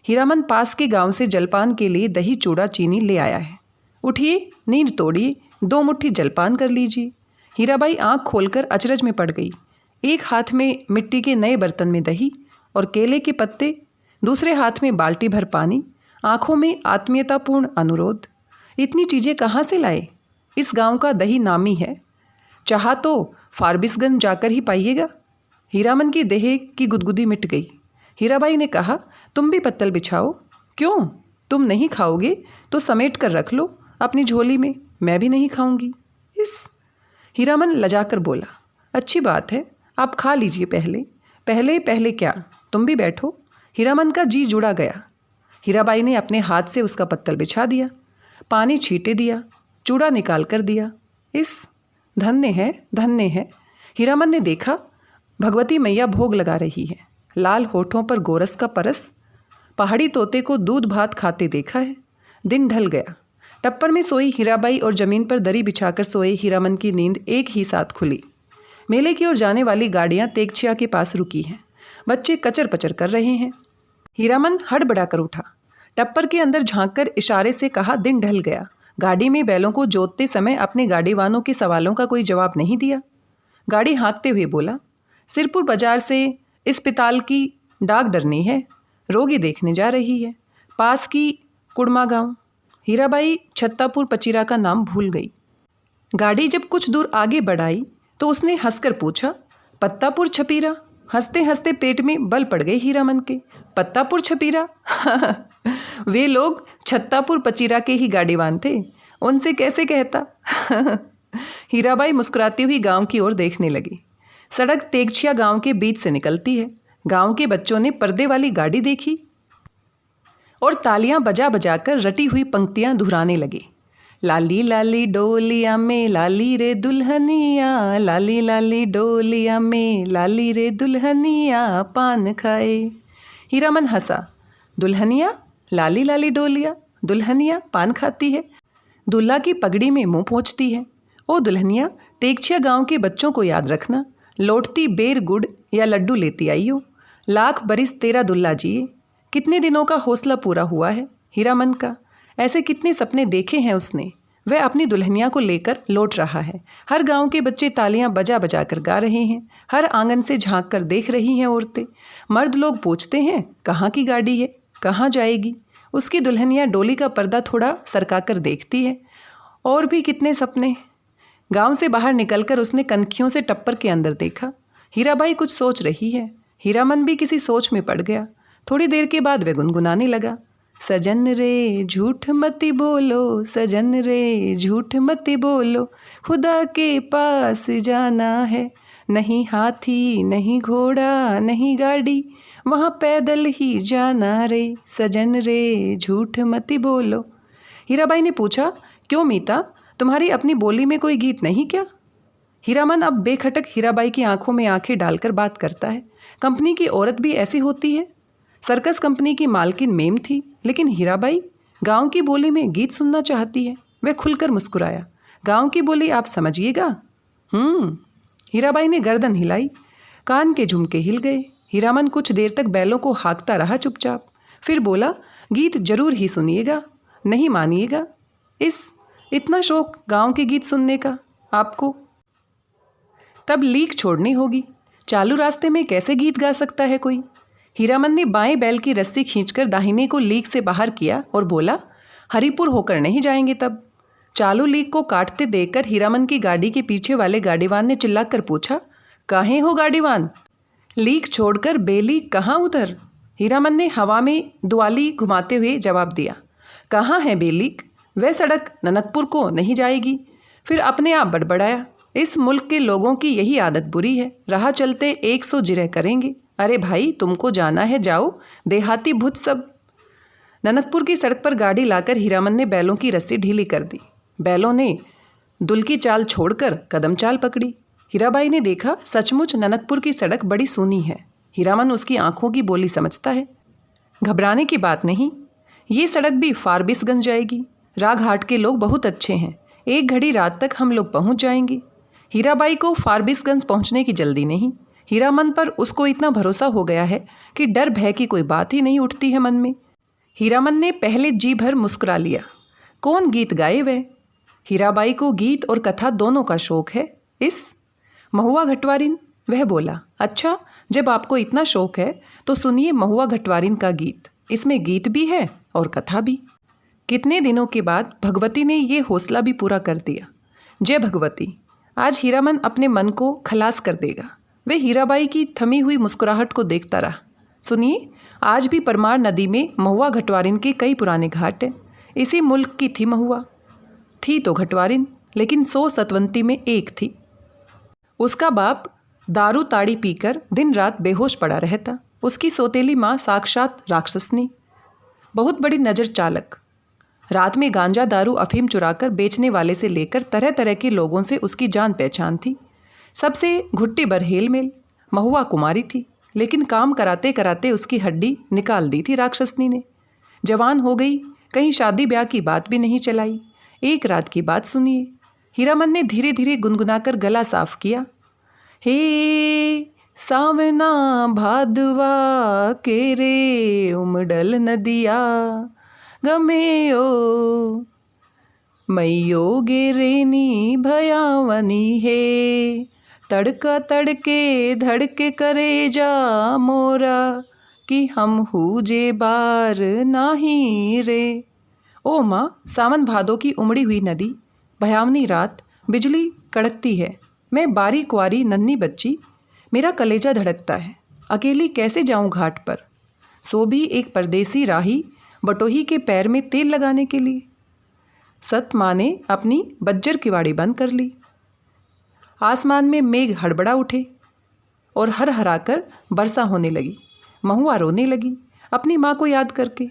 हीरामन पास के गांव से जलपान के लिए दही चूड़ा चीनी ले आया है। उठिए, नींद तोड़िए, 2 मुट्ठी जलपान कर लीजिए। हीराबाई आंख खोलकर अचरज में पड़ गई। एक हाथ में मिट्टी के नए बर्तन में दही और केले के पत्ते, दूसरे हाथ में बाल्टी भर पानी, आंखों में आत्मीयतापूर्ण अनुरोध। इतनी चीज़ें कहाँ से लाए? इस गांव का दही नामी है, चाहा तो फारबिसगंज जाकर ही पाइएगा। हीरामन की देह की गुदगुदी मिट गई। हीराबाई ने कहा, तुम भी पत्तल बिछाओ। क्यों? तुम नहीं खाओगे तो समेट कर रख लो अपनी झोली में, मैं भी नहीं खाऊंगी। हीरामन लजाकर बोला, अच्छी बात है, आप खा लीजिए पहले। पहले पहले क्या, तुम भी बैठो। हीरामन का जी जुड़ा गया। हीराबाई ने अपने हाथ से उसका पत्तल बिछा दिया, पानी छींटे दिया, चूड़ा निकाल कर दिया। धन्य है, धन्य है। हीरामन ने देखा भगवती मैया भोग लगा रही है। लाल होठों पर गोरस का परस। पहाड़ी तोते को दूध भात खाते देखा है। दिन ढल गया। टप्पर में सोई हीराबाई और जमीन पर दरी बिछाकर सोए हीरामन की नींद एक ही साथ खुली। मेले की ओर जाने वाली गाड़ियां तेगछिया के पास रुकी हैं। बच्चे कचर पचर कर रहे हैं। हीरामन हड़बड़ाकर उठा। टप्पर के अंदर झांककर इशारे से कहा, दिन ढल गया। गाड़ी में बैलों को जोतते समय अपने गाड़ीवानों के सवालों का कोई जवाब नहीं दिया। गाड़ी हाँकते हुए बोला, सिरपुर बाजार से अस्पताल की डाक डरनी है, रोगी देखने जा रही है, पास की कुड़मा गांव। हीराबाई छत्तापुर पचीरा का नाम भूल गई। गाड़ी जब कुछ दूर आगे बढ़ाई तो उसने हंसकर पूछा, पत्तापुर छपीरा। हंसते हंसते पेट में बल पड़ गए हीरामन के। पत्तापुर छपीरा वे लोग छत्तापुर पचीरा के ही गाड़ीवान थे, उनसे कैसे कहता। हीराबाई मुस्कुराती हुई गांव की ओर देखने लगी। सड़क तेगछिया गांव के बीच से निकलती है। गांव के बच्चों ने पर्दे वाली गाड़ी देखी और तालियां बजा बजाकर रटी हुई पंक्तियां दोहराने लगे। लाली लाली डोलिया में लाली रे दुल्हनिया, लाली लाली डोलिया में लाली रे दुल्हनिया, पान खाए। हीरामन हंसा। दुल्हनिया, लाली लाली डोलिया, दुल्हनिया पान खाती है, दूल्हा की पगड़ी में मुंह पोंछती है। ओ दुल्हनिया, तेगछिया गांव के बच्चों को याद रखना, लौटती बेर गुड़ या लड्डू लेती आइयो। लाख बरिस तेरा दुल्ला जिए। कितने दिनों का हौसला पूरा हुआ है हीरामन का। ऐसे कितने सपने देखे हैं उसने। वह अपनी दुल्हनिया को लेकर लौट रहा है। हर गांव के बच्चे तालियां बजा बजा कर गा रहे हैं। हर आंगन से झांक कर देख रही हैं औरतें। मर्द लोग पूछते हैं, कहाँ की गाड़ी है, कहाँ जाएगी। उसकी दुल्हनिया डोली का पर्दा थोड़ा सरका कर देखती है। और भी कितने सपने। गांव से बाहर निकलकर उसने कनखियों से टप्पर के अंदर देखा। हीराबाई कुछ सोच रही है। हीरामन भी किसी सोच में पड़ गया। थोड़ी देर के बाद वह गुनगुनाने लगा, सजन रे झूठ मत बोलो, सजन रे झूठ मत बोलो, खुदा के पास जाना है, नहीं हाथी नहीं घोड़ा नहीं गाड़ी, वहाँ पैदल ही जाना रे, सजन रे झूठ मत बोलो। हीराबाई ने पूछा, क्यों मीता, तुम्हारी अपनी बोली में कोई गीत नहीं क्या? हीरामन अब बेखटक हीराबाई की आंखों में आंखें डालकर बात करता है। कंपनी की औरत भी ऐसी होती है। सर्कस कंपनी की मालकिन मेम थी, लेकिन हीराबाई गांव की बोली में गीत सुनना चाहती है। वह खुलकर मुस्कुराया। गांव की बोली आप समझिएगा? हीराबाई ने गर्दन हिलाई। कान के झुमके हिल गए। हीरामन कुछ देर तक बैलों को हाँकता रहा चुपचाप। फिर बोला, गीत जरूर ही सुनिएगा, नहीं मानिएगा। इतना शौक गांव के गीत सुनने का आपको? तब लीक छोड़नी होगी। चालू रास्ते में कैसे गीत गा सकता है कोई? हीरामन ने बाएं बैल की रस्सी खींचकर दाहिने को लीक से बाहर किया और बोला, हरिपुर होकर नहीं जाएंगे तब। चालू लीक को काटते देखकर हीरामन की गाड़ी के पीछे वाले गाड़ीवान ने चिल्लाकर पूछा, काहे हो गाड़ीवान? लीक छोड़कर बेलीक कहाँ उधर? हीरामन ने हवा में दुआली घुमाते हुए जवाब दिया, कहाँ है बेलीक? वह सड़क ननकपुर को नहीं जाएगी। फिर अपने आप बड़बड़ाया, इस मुल्क के लोगों की यही आदत बुरी है, राह चलते 100 जिरह करेंगे। अरे भाई, तुमको जाना है जाओ, देहाती भूत सब। ननकपुर की सड़क पर गाड़ी लाकर हीरामन ने बैलों की रस्सी ढीली कर दी। बैलों ने दुल की चाल छोड़कर कदम चाल पकड़ी। हीराबाई ने देखा, सचमुच ननकपुर की सड़क बड़ी सूनी है। हीरामन उसकी आंखों की बोली समझता है। घबराने की बात नहीं, ये सड़क भी फारबिसगंज जाएगी। राघाट के लोग बहुत अच्छे हैं, एक घड़ी रात तक हम लोग पहुंच जाएंगे। हीराबाई को फारबिसगंज पहुंचने की जल्दी नहीं। हीरामन पर उसको इतना भरोसा हो गया है कि डर भय की कोई बात ही नहीं उठती है मन में। हीरामन ने पहले जी भर मुस्कुरा लिया। कौन गीत गाए वह? हीराबाई को गीत और कथा दोनों का शौक है। इस महुआ घटवारिन? वह बोला, अच्छा, जब आपको इतना शौक है तो सुनिए महुआ घटवारिन का गीत। इसमें गीत भी है और कथा भी। कितने दिनों के बाद भगवती ने ये हौसला भी पूरा कर दिया। जय भगवती। आज हीरामन अपने मन को खलास कर देगा। वह हीराबाई की थमी हुई मुस्कुराहट को देखता रहा। सुनिए, आज भी परमार नदी में महुआ घटवारिन के कई पुराने घाट हैं। इसी मुल्क की थी महुआ। थी तो घटवारिन, लेकिन 100 सतवंती में एक थी। उसका बाप दारू ताड़ी पीकर दिन रात बेहोश पड़ा रहता। उसकी सौतेली माँ साक्षात राक्षसनी, बहुत बड़ी नज़र चालक। रात में गांजा दारू अफीम चुराकर बेचने वाले से लेकर तरह तरह के लोगों से उसकी जान पहचान थी। सबसे घुट्टी भर हेलमेल। महुआ कुमारी थी, लेकिन काम कराते कराते उसकी हड्डी निकाल दी थी राक्षसनी ने। जवान हो गई, कहीं शादी ब्याह की बात भी नहीं चलाई। एक रात की बात सुनिए। हीरामन ने धीरे धीरे गुनगुनाकर गला साफ किया। हे सावना भादवा के रे उमड़ल नदिया गमे ओ मैयो गे रेनी भयावनी है तड़का तड़के धड़के करे जा मोरा कि हम हुजे बार नाही रे। ओ माँ, सावन भादों की उमड़ी हुई नदी, भयावनी रात, बिजली कड़कती है। मैं बारी कुंवारी नन्ही बच्ची, मेरा कलेजा धड़कता है। अकेली कैसे जाऊं घाट पर, सो भी एक परदेसी राही बटोही के पैर में तेल लगाने के लिए। सत माँ ने अपनी बज्जर किवाड़ी बंद कर ली। आसमान में मेघ हड़बड़ा उठे और हर हराकर वर्षा होने लगी। महुआ रोने लगी अपनी माँ को याद करके।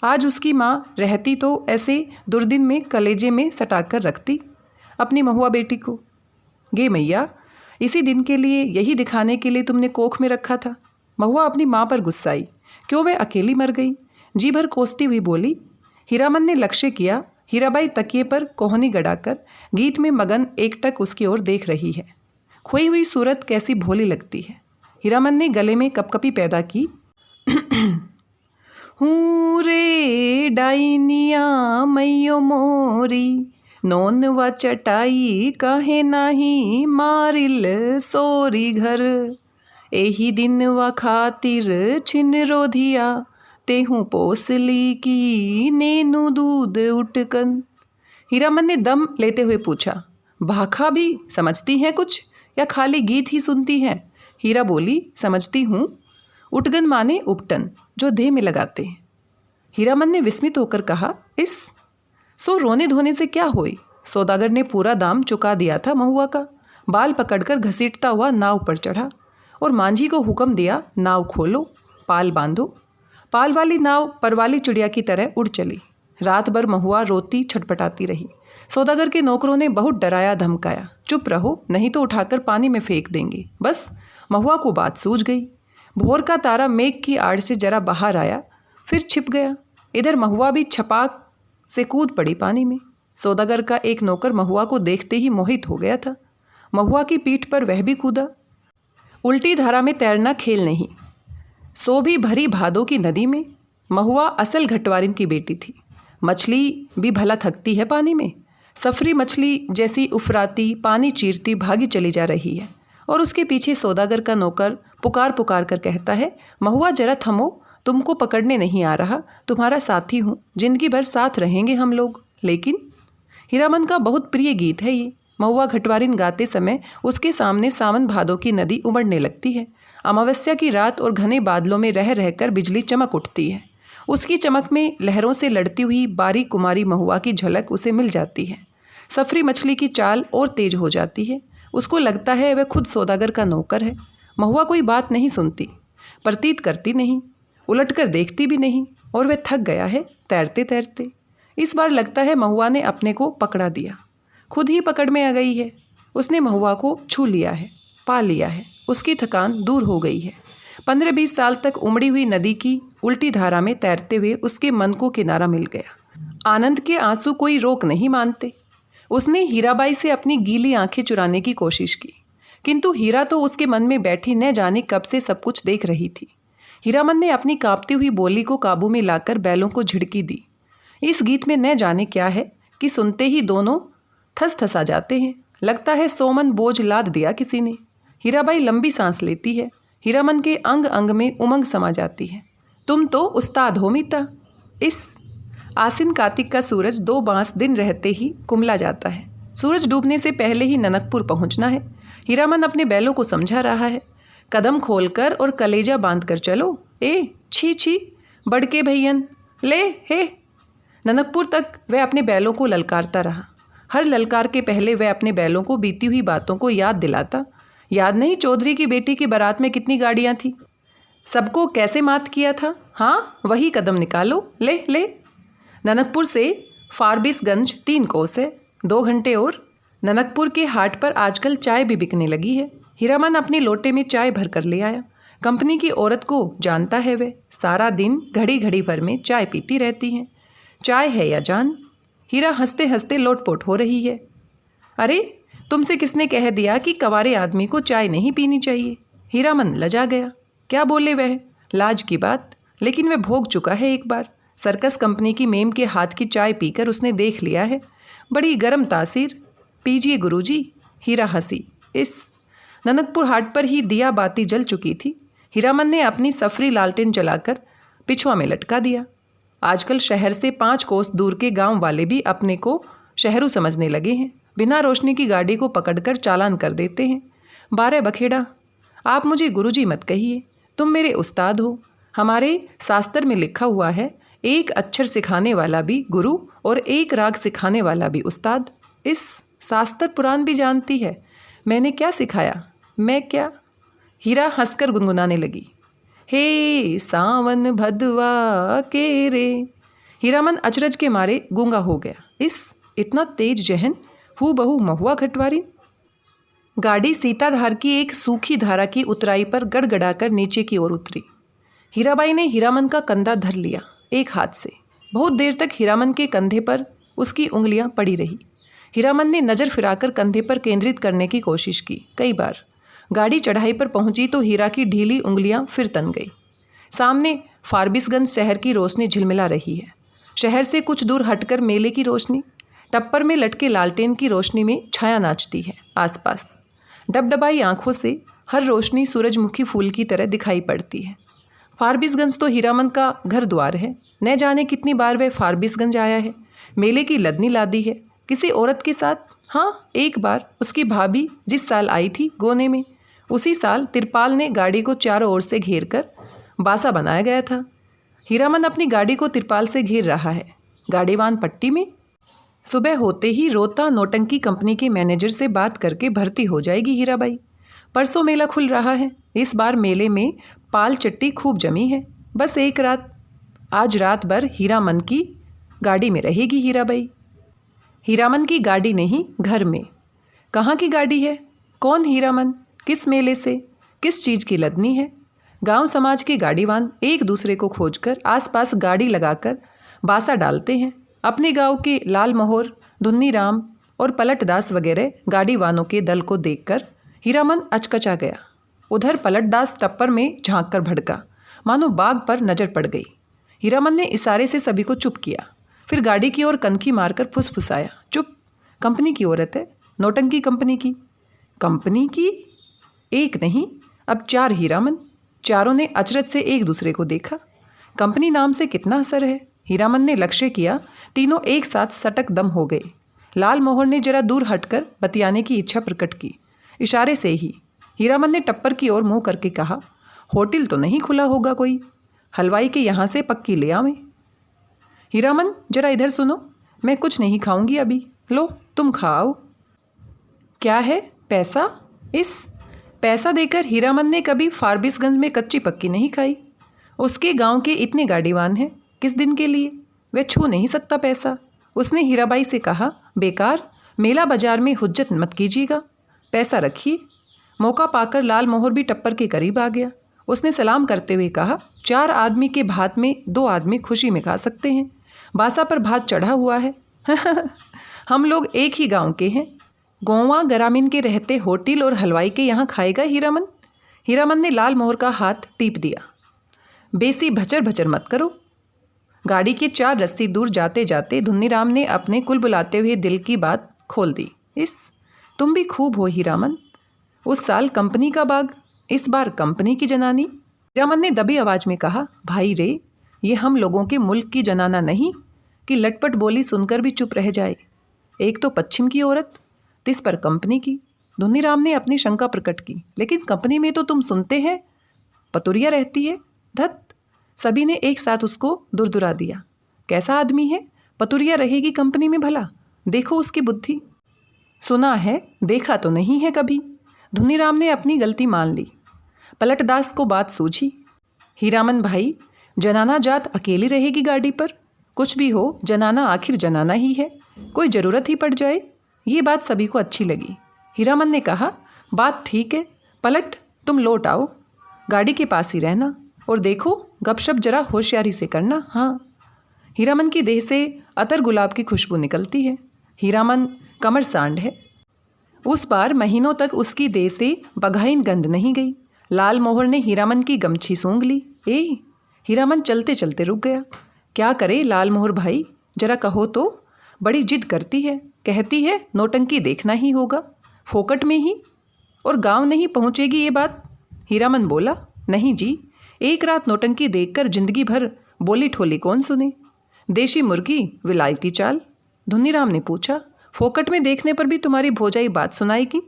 आज उसकी माँ रहती तो ऐसे दुर्दिन में कलेजे में सटाकर रखती अपनी महुआ बेटी को। गे मैया, इसी दिन के लिए, यही दिखाने के लिए तुमने कोख में रखा था। महुआ अपनी माँ पर गुस्साई, क्यों वह अकेली मर गई। जी भर कोसती हुई बोली। हीरामन ने लक्ष्य किया। हीराबाई तकिए पर कोहनी गड़ाकर गीत में मगन एकटक उसकी ओर देख रही है। खोई हुई सूरत कैसी भोली लगती है। हीरामन ने गले में कपकपी पैदा की। हूँ रे डाइनिया मैयो मोरी, नोन व चटाई कहे नाही मारिल सोरी घर। एही दिन व खातिर छिन रोधिया, तेहूँ पोसली की नेनु दूध उठकन। हीरामन ने दम लेते हुए पूछा, भाखा भी समझती हैं कुछ या खाली गीत ही सुनती हैं। हीरा बोली, समझती हूँ। उठगन माने उपटन, जो देह में लगाते हैं। हीरामन ने विस्मित होकर कहा, इस सो रोने धोने से क्या होई। सौदागर ने पूरा दाम चुका दिया था महुआ का। बाल पकड़कर घसीटता हुआ नाव पर चढ़ा और मांझी को हुक्म दिया, नाव खोलो, पाल बांधो। पाल वाली नाव परवाली चिड़िया की तरह उड़ चली। रात भर महुआ रोती छटपटाती रही। सौदागर के नौकरों ने बहुत डराया धमकाया, चुप रहो नहीं तो उठाकर पानी में फेंक देंगे। बस महुआ को बात सूझ गई। भोर का तारा मेघ की आड़ से जरा बाहर आया, फिर छिप गया। इधर महुआ भी छपाक से कूद पड़ी पानी में। सौदागर का एक नौकर महुआ को देखते ही मोहित हो गया था। महुआ की पीठ पर वह भी कूदा। उल्टी धारा में तैरना खेल नहीं, सो भी भरी भादों की नदी में। महुआ असल घटवारिन की बेटी थी। मछली भी भला थकती है पानी में। सफरी मछली जैसी उफराती पानी चीरती भागी चली जा रही है और उसके पीछे सौदागर का नौकर पुकार पुकार कर कहता है, महुआ जरा थमो, तुमको पकड़ने नहीं आ रहा, तुम्हारा साथी हूँ, जिंदगी भर साथ रहेंगे हम लोग। लेकिन हीरामन का बहुत प्रिय गीत है ये। महुआ घटवारिन गाते समय उसके सामने सावन भादों की नदी उमड़ने लगती है। अमावस्या की रात और घने बादलों में रह रहकर बिजली चमक उठती है। उसकी चमक में लहरों से लड़ती हुई बारी कुमारी महुआ की झलक उसे मिल जाती है। सफरी मछली की चाल और तेज हो जाती है। उसको लगता है वह खुद सौदागर का नौकर है। महुआ कोई बात नहीं सुनती, प्रतीत करती नहीं, उलटकर देखती भी नहीं और वह थक गया है तैरते तैरते। इस बार लगता है महुआ ने अपने को पकड़ा दिया, खुद ही पकड़ में आ गई है। उसने महुआ को छू लिया है, पा लिया है। उसकी थकान दूर हो गई है। 15-20 साल तक उमड़ी हुई नदी की उल्टी धारा में तैरते हुए उसके मन को किनारा मिल गया। आनंद के आंसू कोई रोक नहीं मानते। उसने हीराबाई से अपनी गीली आंखें चुराने की कोशिश की, किंतु हीरा तो उसके मन में बैठी न जाने कब से सब कुछ देख रही थी। हीरामन ने अपनी कांपती हुई बोली को काबू में लाकर बैलों को झिड़की दी। इस गीत में न जाने क्या है कि सुनते ही दोनों थस थसा जाते हैं। लगता है 100 मन बोझ लाद दिया किसी ने। हीराबाई लंबी सांस लेती है। हीरामन के अंग अंग में उमंग समा जाती है। तुम तो उस्ताद हो मीता। इस आसिन कार्तिक का सूरज 2 बांस दिन रहते ही कुमला जाता है। सूरज डूबने से पहले ही ननकपुर पहुंचना है। हीरामन अपने बैलों को समझा रहा है, कदम खोलकर और कलेजा बांध कर चलो। ए छी छी बड़के भैयन, ले हे। ननकपुर तक वह अपने बैलों को ललकारता रहा। हर ललकार के पहले वह अपने बैलों को बीती हुई बातों को याद दिलाता। याद नहीं चौधरी की बेटी की बारात में कितनी गाड़ियाँ थी, सबको कैसे मात किया था। हाँ, वही कदम निकालो, ले ले। ननकपुर से फारबिसगंज 3 कोस है, 2 घंटे और। ननकपुर के हाट पर आजकल चाय भी बिकने लगी है। हीरामन अपने लोटे में चाय भर कर ले आया। कंपनी की औरत को जानता है वह, सारा दिन घड़ी घड़ी भर में चाय पीती रहती हैं। चाय है या जान? हीरा हंसते हंसते लोटपोट हो रही है। अरे तुमसे किसने कह दिया कि कवारे आदमी को चाय नहीं पीनी चाहिए? हीरामन लजा गया। क्या बोले वह? लाज की बात, लेकिन वह भोग चुका है एक बार। सर्कस कंपनी की मेम के हाथ की चाय पीकर उसने देख लिया है। बड़ी गर्म तासीर। पीजिए गुरुजी। हीरा हंसी। इस ननकपुर हाट पर ही दिया बाती जल चुकी थी। हीरामन ने अपनी सफरी लालटेन जलाकर पिछुआ में लटका दिया। आजकल शहर से 5 कोस दूर के गांव वाले भी अपने को शहरू समझने लगे हैं। बिना रोशनी की गाड़ी को पकड़कर चालान कर देते हैं। 12 बखेड़ा। आप मुझे गुरुजी मत कहिए, तुम मेरे उस्ताद हो। हमारे शास्त्र में लिखा हुआ है, एक अक्षर सिखाने वाला भी गुरु और एक राग सिखाने वाला भी उस्ताद। इस शास्त्र पुराण भी जानती है। मैंने क्या सिखाया? मैं क्या? हीरा हंसकर गुनगुनाने लगी। हे सावन भदवा के रे। हीरामन अचरज के मारे गूंगा हो गया। इस इतना तेज जहन, हूबहू महुआ खटवारी। गाड़ी सीताधार की एक सूखी धारा की उतराई पर गड़गड़ाकर नीचे की ओर उतरी। हीराबाई ने हीरामन का कंधा धर लिया एक हाथ से। बहुत देर तक हीरामन के कंधे पर उसकी उंगलियां पड़ी रही। हीरामन ने नज़र फिराकर कंधे पर केंद्रित करने की कोशिश की कई बार। गाड़ी चढ़ाई पर पहुंची तो हीरा की ढीली उंगलियां फिर तन गई। सामने फारबिसगंज शहर की रोशनी झिलमिला रही है। शहर से कुछ दूर हटकर मेले की रोशनी, टप्पर में लटके लालटेन की रोशनी में छाया नाचती है आसपास। डबडबाई आंखों से हर रोशनी सूरजमुखी फूल की तरह दिखाई पड़ती है। फारबिसगंज तो हीरामन का घर द्वार है। न जाने कितनी बार वह फारबिसगंज आया है। मेले की लदनी लादी है किसी औरत के साथ। हाँ, एक बार उसकी भाभी जिस साल आई थी गोने में, उसी साल तिरपाल ने गाड़ी को चारों ओर से घेर कर बासा बनाया गया था। हीरामन अपनी गाड़ी को तिरपाल से घेर रहा है। गाड़ीवान पट्टी में। सुबह होते ही रोता नौटंकी कंपनी के मैनेजर से बात करके भर्ती हो जाएगी हीराबाई। परसों मेला खुल रहा है। इस बार मेले में पाल चट्टी खूब जमी है। बस एक रात, आज रात भर हीरामन की गाड़ी में रहेगी हीराबाई। हीरामन की गाड़ी नहीं, घर में। कहाँ की गाड़ी है? कौन हीरामन? किस मेले से? किस चीज़ की लदनी है? गांव समाज के गाड़ीवान एक दूसरे को खोजकर आसपास गाड़ी लगाकर बासा डालते हैं। अपने गांव के लाल मोहर, धुन्नी राम और पलटदास वगैरह गाड़ीवानों के दल को देखकर हीरामन अचकचा गया। उधर पलटदास टप्पर में झांक कर भड़का, मानो बाघ पर नजर पड़ गई। हीरामन ने इशारे से सभी को चुप किया। फिर गाड़ी की ओर कनखी मारकर फुसफुसाया, चुप। कंपनी की औरत है, नौटंकी कंपनी की। कंपनी की? एक नहीं, अब 4 हीरामन। चारों ने अचरज से एक दूसरे को देखा। कंपनी नाम से कितना असर है। हीरामन ने लक्ष्य किया। तीनों एक साथ सटक दम हो गए। लाल मोहर ने जरा दूर हटकर बतियाने की इच्छा प्रकट की, इशारे से ही। हीरामन ने टप्पर की ओर मुंह करके कहा, होटल तो नहीं खुला होगा कोई? हलवाई के यहाँ से पक्की ले आवें। हीरामन जरा इधर सुनो, मैं कुछ नहीं खाऊंगी अभी। लो तुम खाओ। क्या है? पैसा? इस पैसा देकर हीरामन ने कभी फारबिसगंज में कच्ची पक्की नहीं खाई। उसके गांव के इतने गाड़ीवान हैं, किस दिन के लिए? वह छू नहीं सकता पैसा। उसने हीराबाई से कहा, बेकार मेला बाजार में हुज्जत मत कीजिएगा, पैसा रखिए। मौका पाकर लाल मोहर भी टप्पर के करीब आ गया। उसने सलाम करते हुए कहा, 4 आदमी के भात में 2 आदमी खुशी में खा सकते हैं। बासा पर भात चढ़ा हुआ है। हम लोग एक ही गांव के हैं। गोवा ग्रामीण के रहते होटल और हलवाई के यहाँ खाएगा हीरामन? हीरामन ने लाल मोहर का हाथ टीप दिया। बेसी भचर भचर मत करो। गाड़ी के 4 रस्सी दूर जाते जाते धुन्नीराम ने अपने कुल बुलाते हुए दिल की बात खोल दी। तुम भी खूब हो हीरामन। उस साल कंपनी का बाग, इस बार कंपनी की जनानी। हीरामन ने दबी आवाज में कहा, भाई रे, ये हम लोगों के मुल्क की जनाना नहीं कि लटपट बोली सुनकर भी चुप रह जाए। एक तो पश्चिम की औरत, तिस पर कंपनी की। धुन्नीराम ने अपनी शंका प्रकट की, लेकिन कंपनी में तो तुम सुनते हैं पतुरिया रहती है। धत! सभी ने एक साथ उसको दुरदुरा दिया। कैसा आदमी है? पतुरिया रहेगी कंपनी में भला? देखो उसकी बुद्धि। सुना है, देखा तो नहीं है कभी। धुन्नीराम ने अपनी गलती मान ली। पलटदास को बात सूझी। हीरामन भाई, जनाना जात अकेली रहेगी गाड़ी पर? कुछ भी हो, जनाना आखिर जनाना ही है। कोई ज़रूरत ही पड़ जाए। ये बात सभी को अच्छी लगी। हीरामन ने कहा, बात ठीक है। पलट, तुम लौट आओ, गाड़ी के पास ही रहना, और देखो गपशप जरा होशियारी से करना। हाँ। हीरामन की देह से अतर गुलाब की खुशबू निकलती है। हीरामन कमर सांड है। उस बार महीनों तक उसकी देह से बघाइन गंध नहीं गई। लाल मोहर ने हीरामन की गमछी सूंघ ली। हीरामन चलते चलते रुक गया। क्या करे लाल मोहर भाई, जरा कहो तो। बड़ी जिद करती है, कहती है नौटंकी देखना ही होगा, फोकट में ही, और गांव नहीं पहुंचेगी ये बात। हीरामन बोला, नहीं जी, एक रात नौटंकी देखकर जिंदगी भर बोली ठोली कौन सुने। देशी मुर्गी विलायती चाल। धुन्नीराम ने पूछा, फोकट में देखने पर भी तुम्हारी भौजाई बात सुनाएगी?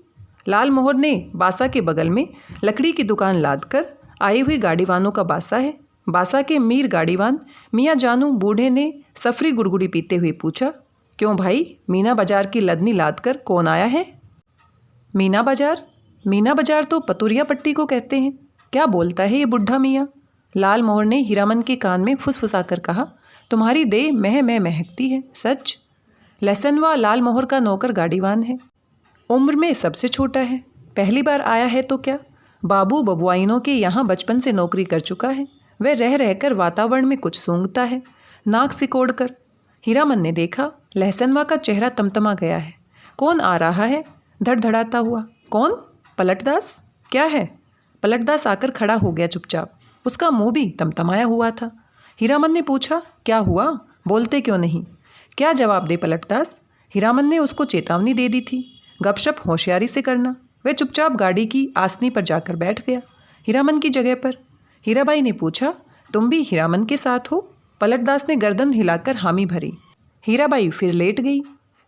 लाल मोहर ने बासा के बगल में लकड़ी की दुकान लाद कर आई हुई गाड़ीवानों का बासा है। बासा के मीर गाड़ीवान मियाँ जानू बूढ़े ने सफरी गुड़गुड़ी पीते हुए पूछा, क्यों भाई, मीना बाजार की लदनी लाद कर कौन आया है? मीना बाजार? मीना बाजार तो पतुरिया पट्टी को कहते हैं। क्या बोलता है ये बुढ़ा मियाँ? लाल मोहर ने हीरामन के कान में फुसफुसा कर कहा, तुम्हारी देह मैं महकती है, सच। लहसनवा लाल मोहर का नौकर गाड़ीवान है, उम्र में सबसे छोटा है, पहली बार आया है तो क्या, बाबू बबुआइनों के यहाँ बचपन से नौकरी कर चुका है। वह रह रहकर वातावरण में कुछ सूंघता है, नाक सिकोड़ कर। हीरामन ने देखा, लहसनवा का चेहरा तमतमा गया है। कौन आ रहा है धड़धड़ाता हुआ? कौन? पलटदास? क्या है? पलटदास आकर खड़ा हो गया चुपचाप। उसका मुंह भी तमतमाया हुआ था। हीरामन ने पूछा, क्या हुआ, बोलते क्यों नहीं? क्या जवाब दे पलटदास? हीरामन ने उसको चेतावनी दे दी थी, गपशप होशियारी से करना। वह चुपचाप गाड़ी की आसनी पर जाकर बैठ गया, हीरामन की जगह पर। हीराबाई ने पूछा, तुम भी हीरामन के साथ हो? पलटदास ने गर्दन हिलाकर हामी भरी। हीराबाई फिर लेट गई।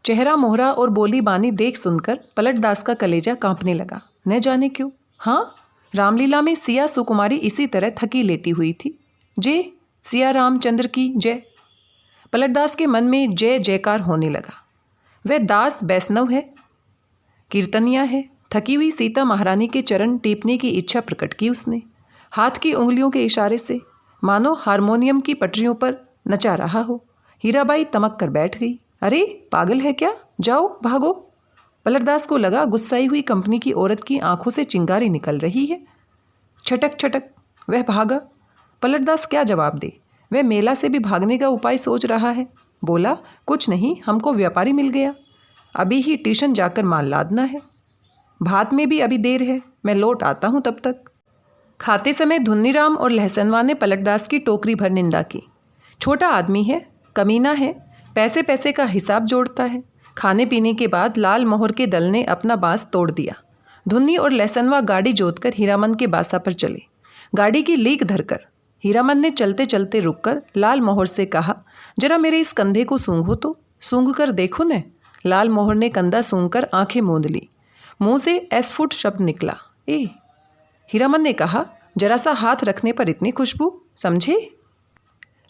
चेहरा मोहरा और बोली बानी देख सुनकर पलटदास का कलेजा कांपने लगा, न जाने क्यों। हाँ, रामलीला में सिया सुकुमारी इसी तरह थकी लेटी हुई थी। जय सिया रामचंद्र की जय। पलटदास के मन में जय जयकार होने लगा। वह दास वैष्णव है, कीर्तनिया है। थकी हुई सीता महारानी के चरण टीपने की इच्छा प्रकट की उसने, हाथ की उंगलियों के इशारे से, मानो हारमोनियम की पटरियों पर नचा रहा हो। हीराबाई तमक कर बैठ गई। अरे पागल है क्या, जाओ भागो। पलटदास को लगा गुस्साई हुई कंपनी की औरत की आंखों से चिंगारी निकल रही है। छटक छटक वह भागा। पलटदास क्या जवाब दे? वह मेला से भी भागने का उपाय सोच रहा है। बोला, कुछ नहीं, हमको व्यापारी मिल गया, अभी ही स्टेशन जाकर माल लादना है। भात में भी अभी देर है, मैं लौट आता हूँ तब तक। खाते समय धुन्नीराम और लहसनवा ने पलटदास की टोकरी भर निंदा की। छोटा आदमी है, कमीना है, पैसे पैसे का हिसाब जोड़ता है। खाने पीने के बाद लाल मोहर के दल ने अपना बांस तोड़ दिया। धुन्नी और लहसनवा गाड़ी जोतकर हीरामन के बासा पर चले। गाड़ी की लीक धरकर हीरामन ने चलते चलते रुककर लाल मोहर से कहा, जरा मेरे इस कंधे को सूंघो तो, सूंघ कर देखो न। लाल मोहर ने कंधा सूंघकर आंखें मूंद ली। मुंह से एस्फुट शब्द निकला, ए। हीरामन ने कहा, जरा सा हाथ रखने पर इतनी खुशबू, समझे?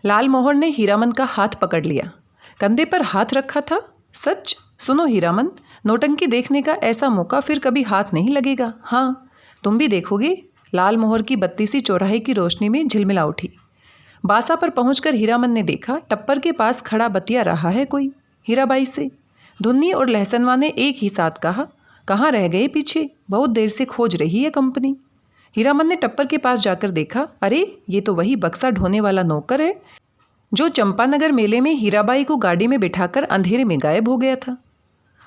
लाल मोहर ने हीरामन का हाथ पकड़ लिया। कंधे पर हाथ रखा था? सच? सुनो हीरामन, नौटंकी देखने का ऐसा मौका फिर कभी हाथ नहीं लगेगा। हाँ, तुम भी देखोगे। लाल मोहर की बत्तीसी चौराहे की रोशनी में झिलमिला उठी। बासा पर पहुंचकर हीरामन ने देखा, टप्पर के पास खड़ा बतिया रहा है कोई हीराबाई से। धुन्नी और लहसनवा ने एक ही साथ कहा, कहाँ रह गए पीछे, बहुत देर से खोज रही है कंपनी। हीरामन ने टप्पर के पास जाकर देखा, अरे ये तो वही बक्सा ढोने वाला नौकर है जो चंपानगर मेले में हीराबाई को गाड़ी में बिठाकर अंधेरे में गायब हो गया था।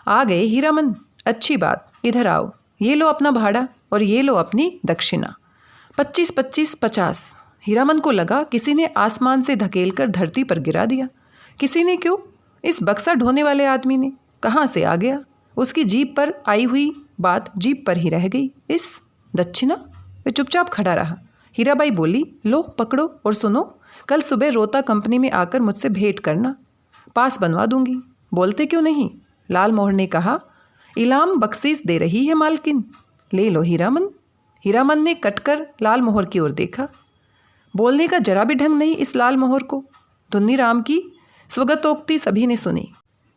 आ गए हीरामन, अच्छी बात, इधर आओ, ये लो अपना भाड़ा और ये लो अपनी दक्षिणा। 25 25 50। हीरामन को लगा किसी ने आसमान से धकेल कर धरती पर गिरा दिया। किसी ने क्यों? इस बक्सा ढोने वाले आदमी ने। कहाँ से आ गया? उसकी जीप पर आई हुई बात जीप पर ही रह गई। इस दक्षिणा? वे चुपचाप खड़ा रहा। हीराबाई बोली, लो पकड़ो और सुनो, कल सुबह रोता कंपनी में आकर मुझसे भेंट करना, पास बनवा दूंगी। बोलते क्यों नहीं? लाल मोहर ने कहा, इलाम बख्शीश दे रही है मालकिन, ले लो हीरामन। हीरामन ने कटकर लाल मोहर की ओर देखा। बोलने का जरा भी ढंग नहीं इस लाल मोहर को। धुन्नीराम की स्वगतोक्ति सभी ने सुनी,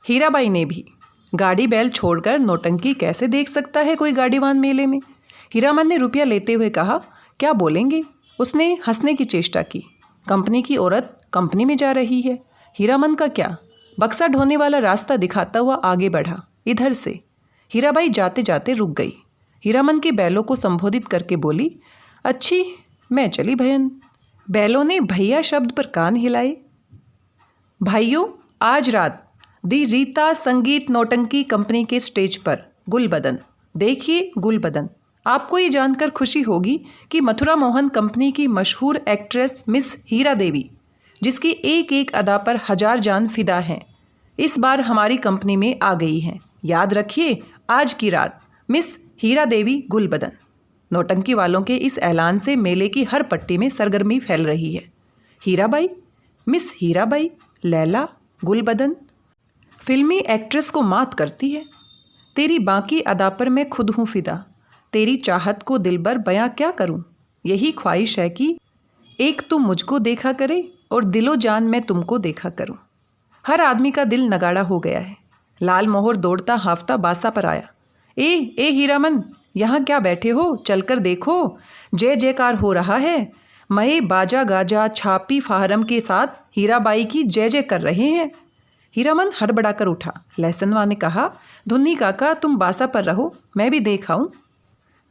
हीराबाई ने भी। गाड़ी बैल छोड़कर नौटंकी कैसे देख सकता है कोई गाड़ीवान मेले में? हीरामन ने रुपया लेते हुए कहा, क्या बोलेंगे? उसने हंसने की चेष्टा की। कंपनी की औरत कंपनी में जा रही है, हीरामन का क्या? बक्सा ढोने वाला रास्ता दिखाता हुआ आगे बढ़ा, इधर से। हीराबाई जाते जाते रुक गई। हीरामन के बैलों को संबोधित करके बोली, अच्छी, मैं चली भयन। बैलों ने भैया शब्द पर कान हिलाए। भाइयों, आज रात दी रीता संगीत नौटंकी कंपनी के स्टेज पर गुलबदन, देखिए गुलबदन। आपको ये जानकर खुशी होगी कि मथुरा मोहन कंपनी की मशहूर एक्ट्रेस मिस हीरा देवी, जिसकी एक एक अदा पर 1000 जान फिदा हैं, इस बार हमारी कंपनी में आ गई हैं। याद रखिए, आज की रात मिस हीरा देवी गुलबदन। नौटंकी वालों के इस ऐलान से मेले की हर पट्टी में सरगर्मी फैल रही है। हीराबाई, मिस हीराबाई, लैला, गुलबदन फिल्मी एक्ट्रेस को मात करती है। तेरी बाकी अदा पर मैं खुद हूँ फिदा, तेरी चाहत को दिलबर बयां क्या करूँ। यही ख्वाहिश है कि एक तुम मुझको देखा करे और दिलो जान मैं तुमको देखा करूँ। हर आदमी का दिल नगाड़ा हो गया है। लाल मोहर दौड़ता हाफता बासा पर आया। ए हीरामन, यहाँ क्या बैठे हो, चलकर देखो, जय जयकार हो रहा है। मये बाजा गाजा छापी फाहरम के साथ हीराबाई की जय जय कर रहे हैं। हीरामन हड़बड़ा कर उठा। लहसनवा ने कहा, धुन्नी काका तुम बासा पर रहो, मैं भी देख आऊं।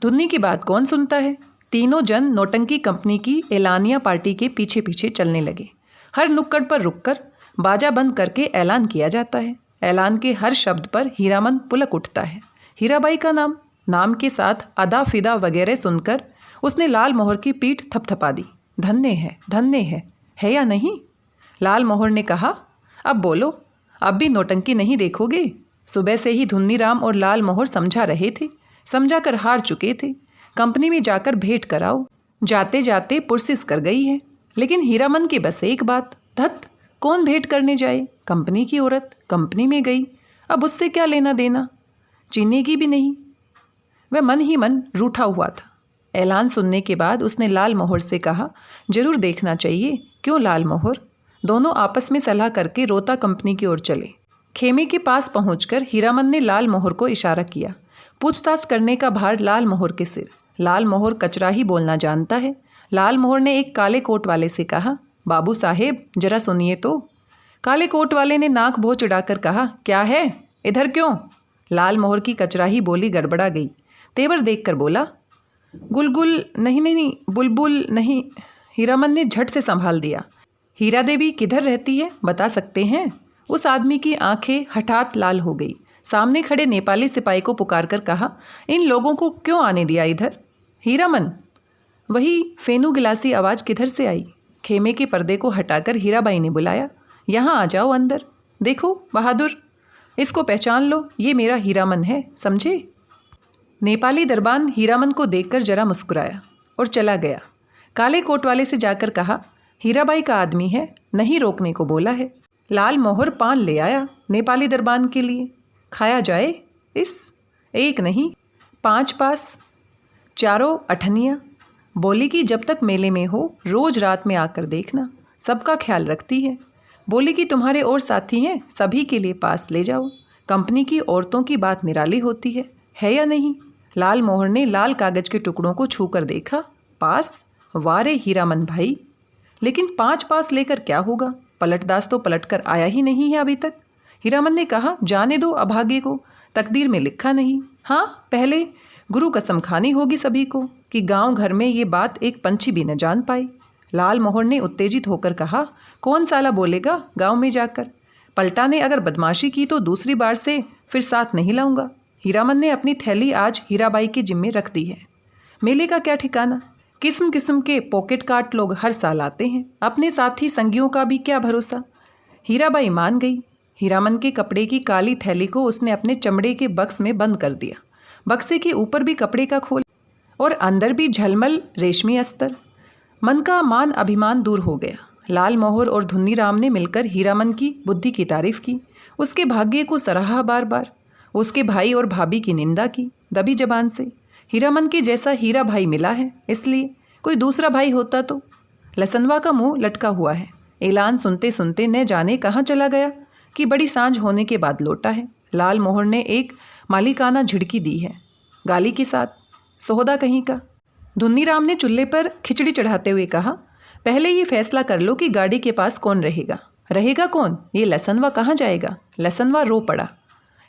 धुन्नी की बात कौन सुनता है। तीनों जन नौटंकी कंपनी की एलानिया पार्टी के पीछे पीछे चलने लगे। हर नुक्कड़ पर रुककर बाजा बंद करके ऐलान किया जाता है। ऐलान के हर शब्द पर हीरामन पुलक उठता है। हीराबाई का नाम के साथ अदा फिदा वगैरह सुनकर उसने लाल मोहर की पीठ थपथपा दी। धन्य है या नहीं? लाल मोहर ने कहा, अब बोलो, अब भी नौटंकी नहीं देखोगे? सुबह से ही धुन्नीराम और लाल मोहर समझा रहे थे, समझाकर हार चुके थे। कंपनी में जाकर भेंट कराओ। जाते जाते पुरसिस कर गई है। लेकिन हीरामन की बस एक बात, धत, कौन भेंट करने जाए। कंपनी की औरत कंपनी में गई, अब उससे क्या लेना देना, चीनेगी भी नहीं। वह मन ही मन रूठा हुआ था। ऐलान सुनने के बाद उसने लाल मोहर से कहा, जरूर देखना चाहिए। क्यों लाल मोहर? दोनों आपस में सलाह करके रोता कंपनी की ओर चले। खेमे के पास पहुंचकर हीरामन ने लाल मोहर को इशारा किया। पूछताछ करने का भार लाल मोहर के सिर। लाल मोहर कचरा ही बोलना जानता है। लाल मोहर ने एक काले कोट वाले से कहा, बाबू साहेब जरा सुनिए तो। काले कोट वाले ने नाक भौं चिढ़ाकर कहा, क्या है, इधर क्यों? लाल मोहर की कचराही बोली गड़बड़ा गई। तेवर देखकर बोला, गुलगुल नहीं, बुलबुल नहीं। हीरामन ने झट से संभाल दिया। हीरा देवी किधर रहती है, बता सकते हैं? उस आदमी की आंखें हठात लाल हो गई। सामने खड़े नेपाली सिपाही को पुकार कर कहा, इन लोगों को क्यों आने दिया इधर? हीरामन। वही फेनू गिलासी आवाज़ किधर से आई? खेमे के पर्दे को हटाकर हीराबाई ने बुलाया, यहाँ आ जाओ अंदर। देखो बहादुर, इसको पहचान लो, ये मेरा हीरामन है, समझे? नेपाली दरबान हीरामन को देखकर जरा मुस्कुराया और चला गया। काले कोट वाले से जाकर कहा, हीराबाई का आदमी है, नहीं रोकने को बोला है। लाल मोहर पान ले आया नेपाली दरबान के लिए, खाया जाए। इस एक नहीं 5 पास, 4 अठनियाँ। बोली कि जब तक मेले में हो रोज रात में आकर देखना, सबका ख्याल रखती है। बोली कि तुम्हारे और साथी हैं, सभी के लिए पास ले जाओ। कंपनी की औरतों की बात निराली होती है या नहीं? लाल मोहर ने लाल कागज के टुकड़ों को छूकर देखा। पास? वारे हीरामन भाई, लेकिन 5 पास लेकर क्या होगा? पलटदास तो पलट कर आया ही नहीं है अभी तक। हीरामन ने कहा, जाने दो अभागे को, तकदीर में लिखा नहीं। हाँ, पहले गुरु कसम खानी होगी सभी को कि गांव घर में ये बात एक पंछी भी न जान पाए। लाल मोहर ने उत्तेजित होकर कहा, कौन साला बोलेगा गांव में जाकर? पलटा ने अगर बदमाशी की तो दूसरी बार से फिर साथ नहीं लाऊंगा। हीरामन ने अपनी थैली आज हीराबाई के जिम्मे रख दी है। मेले का क्या ठिकाना, किस्म किस्म के पॉकेट काट लोग हर साल आते हैं, अपने साथी संगियों का भी क्या भरोसा। हीराबाई मान गई। हीरामन के कपड़े की काली थैली को उसने अपने चमड़े के बक्स में बंद कर दिया। बक्से के ऊपर भी कपड़े का खोल और अंदर भी झलमल रेशमी अस्तर। मन का मान अभिमान दूर हो गया। लाल मोहर और धुन्नीराम ने मिलकर हीरामन की बुद्धि की तारीफ की, उसके भाग्य को सराहा बार बार, उसके भाई और भाभी की निंदा की दबी जबान से। हीरामन के जैसा हीरा भाई मिला है, इसलिए कोई दूसरा भाई होता तो। लसनवा का मुंह लटका हुआ है। ऐलान सुनते सुनते न जाने कहाँ चला गया कि बड़ी सांझ होने के बाद लौटा है। लाल मोहर ने एक मालिकाना झिड़की दी है, गाली के साथ, सोहदा कहीं का। धुन्नीराम ने चूल्हे पर खिचड़ी चढ़ाते हुए कहा, पहले ये फैसला कर लो कि गाड़ी के पास कौन रहेगा। रहेगा कौन? ये लसनवा कहाँ जाएगा? लसनवा रो पड़ा।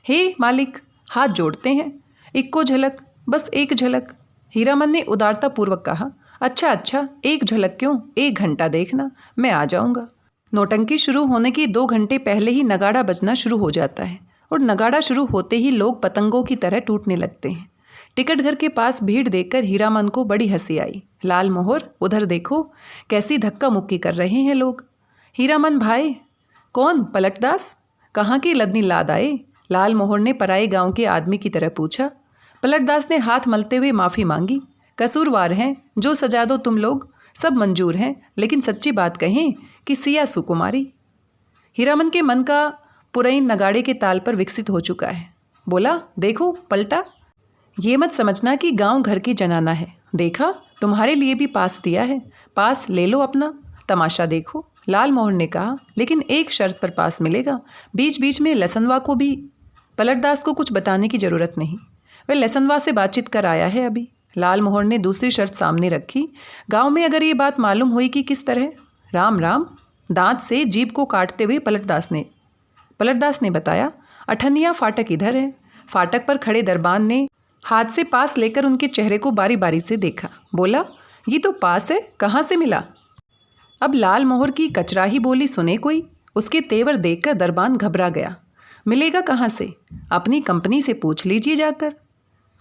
हे मालिक, हाथ जोड़ते हैं, इक्को झलक, बस एक झलक। हीरामन ने उदारतापूर्वक कहा, अच्छा, एक झलक क्यों, 1 घंटा देखना, मैं आ जाऊंगा। नौटंकी शुरू होने के 2 घंटे पहले ही नगाड़ा बजना शुरू हो जाता है और नगाड़ा शुरू होते ही लोग पतंगों की तरह टूटने लगते हैं। टिकट घर के पास भीड़ देखकर हीरामन को बड़ी हंसी आई। लाल मोहर, उधर देखो कैसी धक्का मुक्की कर रहे हैं लोग। हीरामन भाई, कौन? पलटदास? कहाँ की लदनी लाद आए? लाल मोहर ने पराए गांव के आदमी की तरह पूछा। पलटदास ने हाथ मलते हुए माफ़ी मांगी। कसूरवार हैं, जो सजा दो तुम लोग, सब मंजूर हैं, लेकिन सच्ची बात कहें कि सिया सुकुमारी। हीरामन के मन का पुरैन नगाड़े के ताल पर विकसित हो चुका है। बोला, देखो पलटा, ये मत समझना कि गांव घर की जनाना है। देखा, तुम्हारे लिए भी पास दिया है, पास ले लो अपना, तमाशा देखो। लाल मोहर ने कहा, लेकिन एक शर्त पर पास मिलेगा। बीच बीच में लसनवा को भी। पलटदास को कुछ बताने की ज़रूरत नहीं, वह लसनवा से बातचीत कर आया है अभी। लाल मोहर ने दूसरी शर्त सामने रखी। गांव में अगर ये बात मालूम हुई कि किस तरह, राम राम, दांत से जीभ को काटते हुए पलटदास ने बताया, अठनिया फाटक इधर है। फाटक पर खड़े दरबान ने हाथ से पास लेकर उनके चेहरे को बारी बारी से देखा। बोला, ये तो पास है, कहाँ से मिला? अब लाल मोहर की कचराही बोली सुने कोई। उसके तेवर देखकर दरबान घबरा गया। मिलेगा कहाँ से? अपनी कंपनी से पूछ लीजिए जाकर।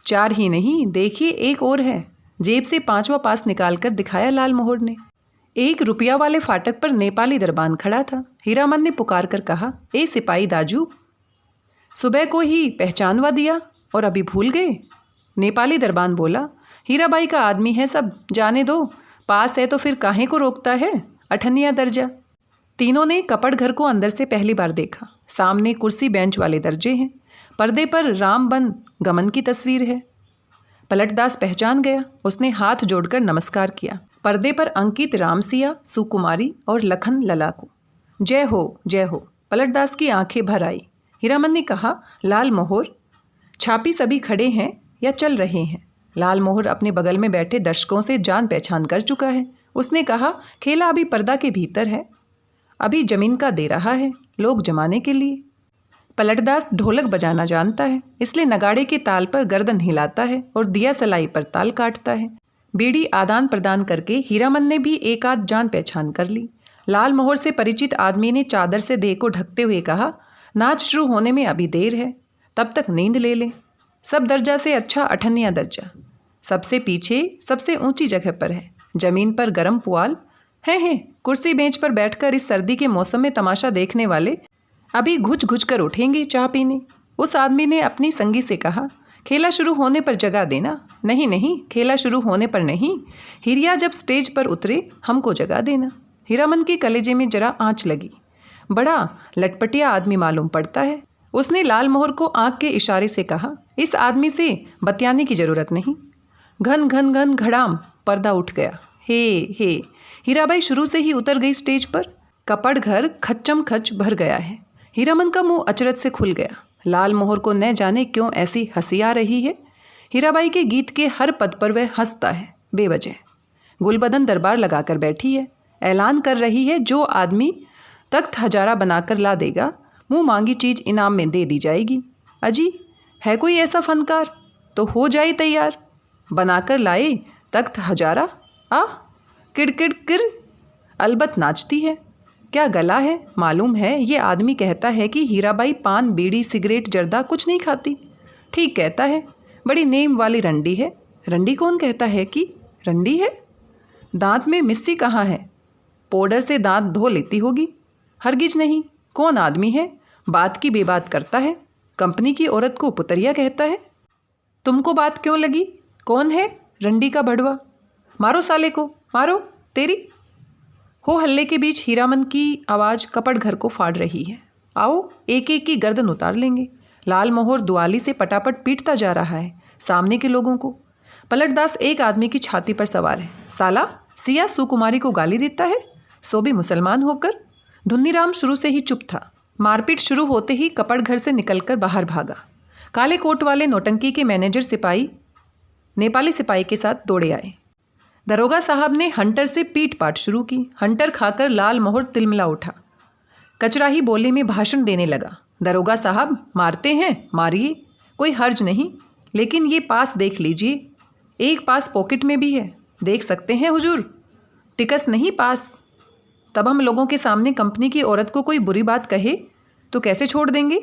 4 ही नहीं, देखिए एक और है। जेब से 5वां पास निकालकर दिखाया लाल मोहर ने। 1 रुपया वाले फाटक पर नेपाली दरबान खड़ा था। हीरामन ने पुकार कर कहा, ए सिपाही दाजू, सुबह को ही पहचानवा दिया और अभी भूल गए? नेपाली दरबान बोला, हीराबाई का आदमी है सब, जाने दो, पास है तो फिर काहे को रोकता है, अठनिया दर्जा। तीनों ने कपड़ घर को अंदर से पहली बार देखा। सामने कुर्सी बेंच वाले दर्जे हैं, पर्दे पर रामबन गमन की तस्वीर है। पलटदास पहचान गया। उसने हाथ जोड़कर नमस्कार किया। पर्दे पर अंकित रामसिया, सुकुमारी और लखन लला को। जय हो, जय हो। पलटदास की आंखें भर आई। हीरामन ने कहा, लाल मोहर, छापी सभी खड़े हैं या चल रहे हैं? लाल मोहर अपने बगल में बैठे दर्शकों से जान पहचान कर चुका है। उसने कहा, खेला अभी पर्दा के भीतर है, अभी जमीन का दे रहा है लोग जमाने के लिए। पलटदास ढोलक बजाना जानता है, इसलिए नगाड़े के ताल पर गर्दन हिलाता है और दिया सलाई पर ताल काटता है। बीड़ी आदान प्रदान करके हीरामन ने भी एक आध जान पहचान कर ली। लाल मोहर से परिचित आदमी ने चादर से देह को ढकते हुए कहा, नाच शुरू होने में अभी देर है, तब तक नींद ले लें। सब दर्जा से अच्छा अठनिया दर्जा सबसे पीछे सबसे ऊंची जगह पर है। जमीन पर गरम पुआल हैं। कुर्सी बेंच पर बैठकर इस सर्दी के मौसम में तमाशा देखने वाले अभी घुच घुच कर उठेंगे चाह पीने। उस आदमी ने अपनी संगी से कहा, खेला शुरू होने पर जगा देना। नहीं नहीं, खेला शुरू होने पर नहीं, हिरिया जब स्टेज पर उतरे हमको जगा देना। हीरामन के कलेजे में जरा आँच लगी। बड़ा लटपटिया आदमी मालूम पड़ता है। उसने लाल मोहर को आंख के इशारे से कहा, इस आदमी से बतियाने की जरूरत नहीं। घन घन घन घड़ाम पर्दा उठ गया। हे हीराबाई शुरू से ही उतर गई स्टेज पर। कपड़ घर खच्चम खच भर गया है। हीरामन का मुंह अचरज से खुल गया। लाल मोहर को न जाने क्यों ऐसी हंसी आ रही है। हीराबाई के गीत के हर पद पर वह हंसता है बेवजह। गुलबदन दरबार लगाकर बैठी है, ऐलान कर रही है, जो आदमी तख्त हजारा बनाकर ला देगा, मुँह मांगी चीज़ इनाम में दे दी जाएगी। अजी, है कोई ऐसा फनकार? तो हो जाए तैयार, बनाकर लाए तख्त हजारा। आ किड़किड़ किर, अलबत नाचती है। क्या गला है मालूम है। ये आदमी कहता है कि हीराबाई पान बीड़ी सिगरेट जर्दा कुछ नहीं खाती। ठीक कहता है, बड़ी नेम वाली रंडी है। रंडी कौन कहता है कि रंडी है? दांत में मिस्सी कहाँ है? पाउडर से दांत धो लेती होगी। हरगिज नहीं। कौन आदमी है, बात की बेबात करता है। कंपनी की औरत को पुतरिया कहता है। तुमको बात क्यों लगी? कौन है रंडी का भड़वा? मारो साले को, मारो तेरी। हो हल्ले के बीच हीरामन की आवाज़ कपड़ घर को फाड़ रही है। आओ एक एक की गर्दन उतार लेंगे। लाल मोहर दुआली से पटापट पीटता जा रहा है सामने के लोगों को। पलटदास एक आदमी की छाती पर सवार है। साला सिया सुकुमारी को गाली देता है, सो भी मुसलमान होकर। धुन्नीराम शुरू से ही चुप था। मारपीट शुरू होते ही कपड़ घर से निकलकर बाहर भागा। काले कोट वाले नौटंकी के मैनेजर सिपाही नेपाली सिपाही के साथ दौड़े आए। दरोगा साहब ने हंटर से पीट पाट शुरू की। हंटर खाकर लाल मोहर तिलमिला उठा। कचराही बोली में भाषण देने लगा। दरोगा साहब, मारते हैं मारिए, कोई हर्ज नहीं, लेकिन ये पास देख लीजिए, एक पास पॉकेट में भी है, देख सकते हैं हुजूर। टिकस नहीं पास। तब हम लोगों के सामने कंपनी की औरत को कोई बुरी बात कहे तो कैसे छोड़ देंगे?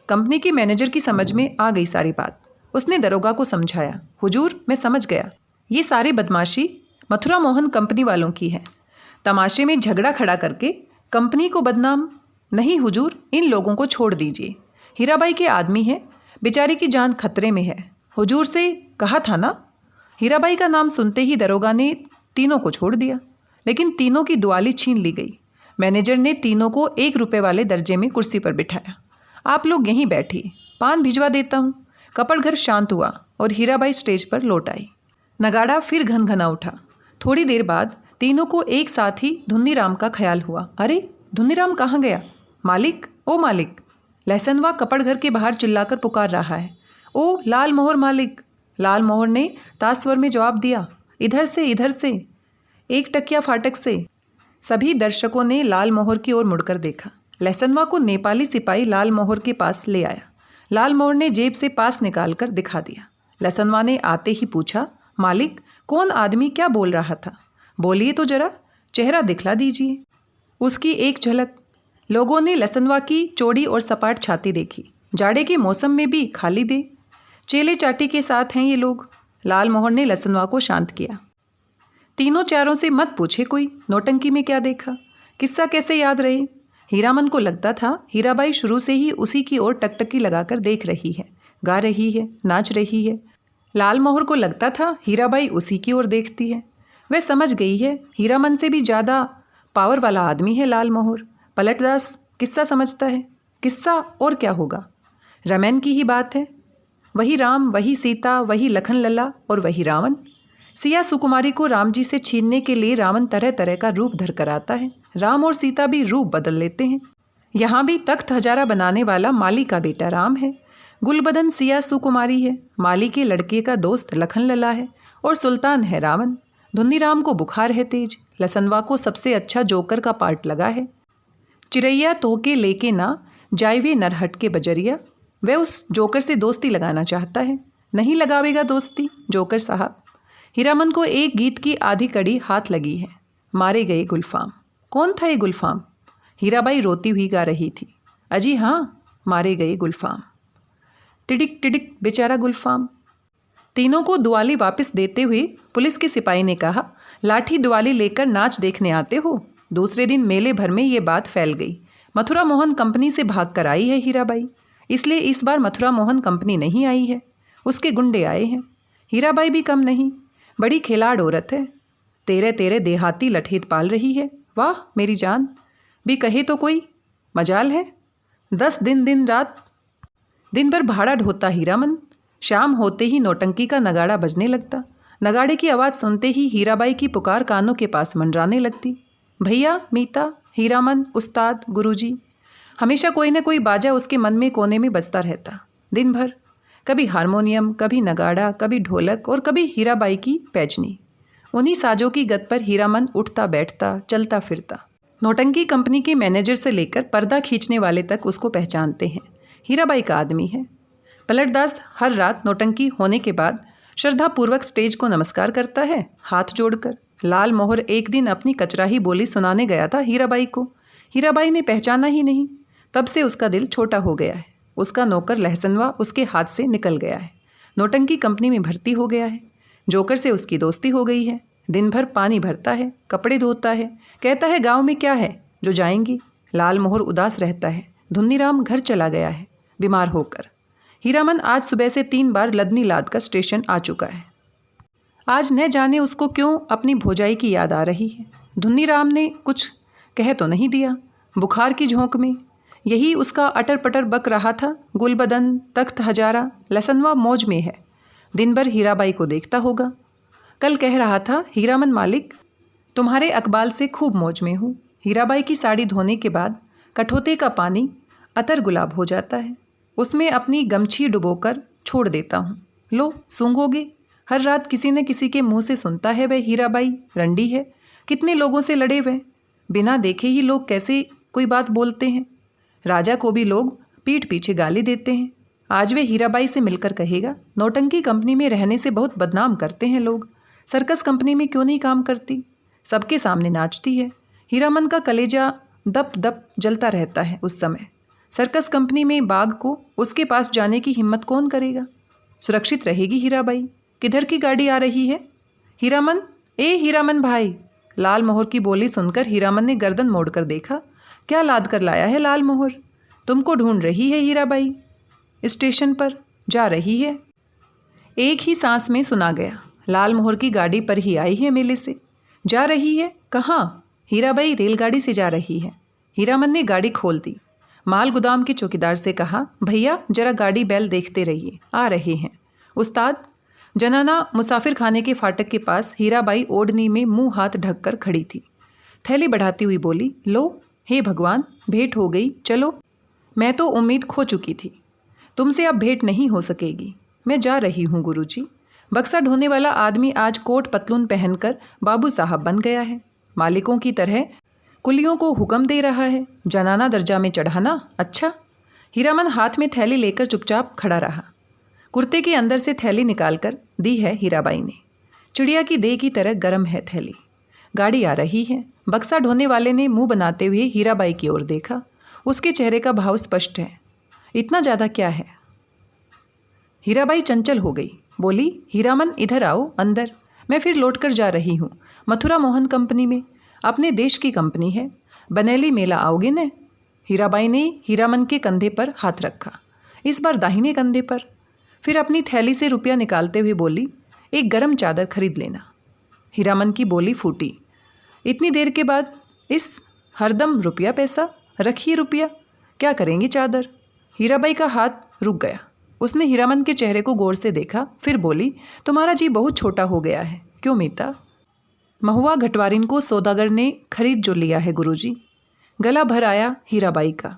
कंपनी की मैनेजर की समझ में आ गई सारी बात। उसने दरोगा को समझाया, हुजूर मैं समझ गया, ये सारी बदमाशी मथुरा मोहन कंपनी वालों की है। तमाशे में झगड़ा खड़ा करके कंपनी को बदनाम नहीं हुजूर, इन लोगों को छोड़ दीजिए। हीराबाई के आदमी है, बेचारी की जान खतरे में है। हुजूर से कहा था ना। हीराबाई का नाम सुनते ही दरोगा ने तीनों को छोड़ दिया, लेकिन तीनों की दुआली छीन ली गई। मैनेजर ने तीनों को 1 रुपये वाले दर्जे में कुर्सी पर बिठाया। आप लोग यहीं बैठिए, पान भिजवा देता हूँ। कपड़घर शांत हुआ और हीराबाई स्टेज पर लौट आई। नगाड़ा फिर घनघना उठा। थोड़ी देर बाद तीनों को एक साथ ही धुन्नीराम का ख्याल हुआ। अरे धुन्नीराम कहाँ गया? मालिक, ओ मालिक! लहसनवा कपड़घर के बाहर चिल्लाकर पुकार रहा है। ओ लाल मोहर मालिक! लाल मोहर ने तास्वर में जवाब दिया, इधर से, इधर से, 1 टकिया फाटक से। सभी दर्शकों ने लाल मोहर की ओर मुड़कर देखा। लहसनवा को नेपाली सिपाही लाल मोहर के पास ले आया। लाल मोहर ने जेब से पास निकालकर दिखा दिया। लहसनवा ने आते ही पूछा, मालिक कौन आदमी क्या बोल रहा था? बोलिए तो जरा, चेहरा दिखला दीजिए। उसकी एक झलक। लोगों ने लहसनवा की चौड़ी और सपाट छाती देखी। जाड़े के मौसम में भी खाली दे, चेले चाटी के साथ हैं ये लोग। लाल मोहर ने लहसनवा को शांत किया। तीनों चारों से मत पूछे कोई नौटंकी में क्या देखा, किस्सा कैसे याद रहे। हीरामन को लगता था हीराबाई शुरू से ही उसी की ओर टकटकी लगाकर देख रही है, गा रही है, नाच रही है। लाल मोहर को लगता था हीराबाई उसी की ओर देखती है। वह समझ गई है हीरामन से भी ज़्यादा पावर वाला आदमी है लाल मोहर। पलटदास किस्सा समझता है। किस्सा और क्या होगा, रामायण की ही बात है। वही राम, वही सीता, वही लखन लल्ला और वही रावण। सिया सुकुमारी को राम जी से छीनने के लिए रावण तरह तरह का रूप धर कर आता है। राम और सीता भी रूप बदल लेते हैं। यहाँ भी तख्त हजारा बनाने वाला माली का बेटा राम है, गुलबदन सिया सुकुमारी है, माली के लड़के का दोस्त लखन लल्ला है और सुल्तान है रावण। धुन्नीराम को बुखार है तेज। लहसनवा को सबसे अच्छा जोकर का पार्ट लगा है। चिरैया तोहके लेके ना जायवे नरहट के बजरिया। वह उस जोकर से दोस्ती लगाना चाहता है। नहीं लगावेगा दोस्ती जोकर साहब। हीरामन को एक गीत की आधी कड़ी हाथ लगी है, मारे गए गुलफाम। कौन था ये गुलफाम? हीराबाई रोती हुई गा रही थी। अजी हाँ, मारे गए गुलफाम। टिडिक टिडिक बेचारा गुलफाम। तीनों को दुआली वापस देते हुए पुलिस के सिपाही ने कहा, लाठी दुआली लेकर नाच देखने आते हो? दूसरे दिन मेले भर में ये बात फैल गई। मथुरा मोहन कंपनी से भाग कर आई है हीराबाई, इसलिए इस बार मथुरा मोहन कंपनी नहीं आई है, उसके गुंडे आए हैं। हीराबाई भी कम नहीं, बड़ी खिलाड़ औरत है। तेरे तेरे देहाती लठेत पाल रही है। वाह मेरी जान भी कहे तो कोई मजाल है। 10 दिन दिन रात दिन भर भाड़ा ढोता हीरामन। शाम होते ही नौटंकी का नगाड़ा बजने लगता। नगाड़े की आवाज़ सुनते ही हीराबाई की पुकार कानों के पास मंडराने लगती। भैया, मीता, हीरामन, उस्ताद, गुरुजी, हमेशा कोई न कोई बाजा उसके मन में कोने में बजता रहता। दिन भर कभी हारमोनियम, कभी नगाड़ा, कभी ढोलक और कभी हीराबाई की पैजनी। उन्हीं साजों की गत पर हीरामन उठता बैठता, चलता फिरता। नौटंकी कंपनी के मैनेजर से लेकर पर्दा खींचने वाले तक उसको पहचानते हैं, हीराबाई का आदमी है। पलटदास हर रात नौटंकी होने के बाद श्रद्धापूर्वक स्टेज को नमस्कार करता है हाथ जोड़कर। लाल मोहर एक दिन अपनी कचराही बोली सुनाने गया था हीराबाई को। हीराबाई ने पहचाना ही नहीं। तब से उसका दिल छोटा हो गया है। उसका नौकर लहसनवा उसके हाथ से निकल गया है। नौटंकी कंपनी में भर्ती हो गया है। जोकर से उसकी दोस्ती हो गई है। दिन भर पानी भरता है, कपड़े धोता है, कहता है गांव में क्या है जो जाएंगी। लाल मोहर उदास रहता है। धुन्नीराम घर चला गया है बीमार होकर। हीरामन आज सुबह से 3 बार लदनी लाद का स्टेशन आ चुका है। आज न जाने उसको क्यों अपनी भौजाई की याद आ रही है। धुन्नीराम ने कुछ कह तो नहीं दिया। बुखार की झोंक में यही उसका अटर पटर बक रहा था। गुलबदन, तख्त हजारा, लहसनवा मौज में है। दिन भर हीराबाई को देखता होगा। कल कह रहा था, हीरामन मालिक तुम्हारे अकबाल से खूब मौज में हूँ। हीराबाई की साड़ी धोने के बाद कठौते का पानी अतर गुलाब हो जाता है। उसमें अपनी गमछी डुबोकर छोड़ देता हूँ। लो सूंघोगे। हर रात किसी न किसी के मुंह से सुनता है वह हीराबाई रंडी है। कितने लोगों से लड़े वह। बिना देखे ही लोग कैसे कोई बात बोलते हैं। राजा को भी लोग पीठ पीछे गाली देते हैं। आज वे हीराबाई से मिलकर कहेगा, नौटंकी कंपनी में रहने से बहुत बदनाम करते हैं लोग। सर्कस कंपनी में क्यों नहीं काम करती? सबके सामने नाचती है। हीरामन का कलेजा दप दप जलता रहता है उस समय। सर्कस कंपनी में बाघ को उसके पास जाने की हिम्मत कौन करेगा? सुरक्षित रहेगी हीराबाई? किधर की गाड़ी आ रही है? हीरामन, ए हीरामन भाई! लाल मोहर की बोली सुनकर हीरामन ने गर्दन मोड़कर देखा। क्या लाद कर लाया है लाल मोहर? तुमको ढूंढ रही है हीराबाई। स्टेशन पर जा रही है। एक ही सांस में सुना गया। लाल मोहर की गाड़ी पर ही आई है मेले से। जा रही है? कहाँ? हीराबाई रेलगाड़ी से जा रही है। हीरामन ने गाड़ी खोल दी। माल गुदाम के चौकीदार से कहा, भैया जरा गाड़ी बैल देखते रहिए, आ रहे हैं। उस्ताद, जनाना मुसाफिर खाने के फाटक के पास हीराबाई ओढ़नी में मुंह हाथ ढककर खड़ी थी। थैली बढ़ाती हुई बोली, लो, हे भगवान, भेंट हो गई, चलो। मैं तो उम्मीद खो चुकी थी। तुमसे अब भेंट नहीं हो सकेगी। मैं जा रही हूँ गुरुजी। बक्सा ढोने वाला आदमी आज कोट पतलून पहनकर बाबू साहब बन गया है। मालिकों की तरह कुलियों को हुक्म दे रहा है। जनाना दर्जा में चढ़ाना? अच्छा। हीरामन हाथ में थैली लेकर चुपचाप खड़ा रहा। कुर्ते के अंदर से थैली निकालकर दी है हीराबाई ने। चिड़िया की देह की तरह गर्म है थैली। गाड़ी आ रही है। बक्सा ढोने वाले ने मुंह बनाते हुए हीराबाई की ओर देखा। उसके चेहरे का भाव स्पष्ट है। इतना ज़्यादा क्या है? हीराबाई चंचल हो गई। बोली, हीरामन इधर आओ अंदर। मैं फिर लौटकर जा रही हूँ मथुरा मोहन कंपनी में। अपने देश की कंपनी है। बनेली मेला आओगे न? हीराबाई ने हीरामन के कंधे पर हाथ रखा, इस बार दाहिने कंधे पर। फिर अपनी थैली से रुपया निकालते हुए बोली, एक गरम चादर खरीद लेना। हीरामन की बोली फूटी। इतनी देर के बाद इस हरदम रुपया पैसा? रखिए रुपया, क्या करेंगी चादर? हीराबाई का हाथ रुक गया। उसने हीरामन के चेहरे को गौर से देखा, फिर बोली, तुम्हारा जी बहुत छोटा हो गया है। क्यों मीता? महुआ घटवारिन को सौदागर ने खरीद जो लिया है गुरुजी। गला भर आया हीराबाई का।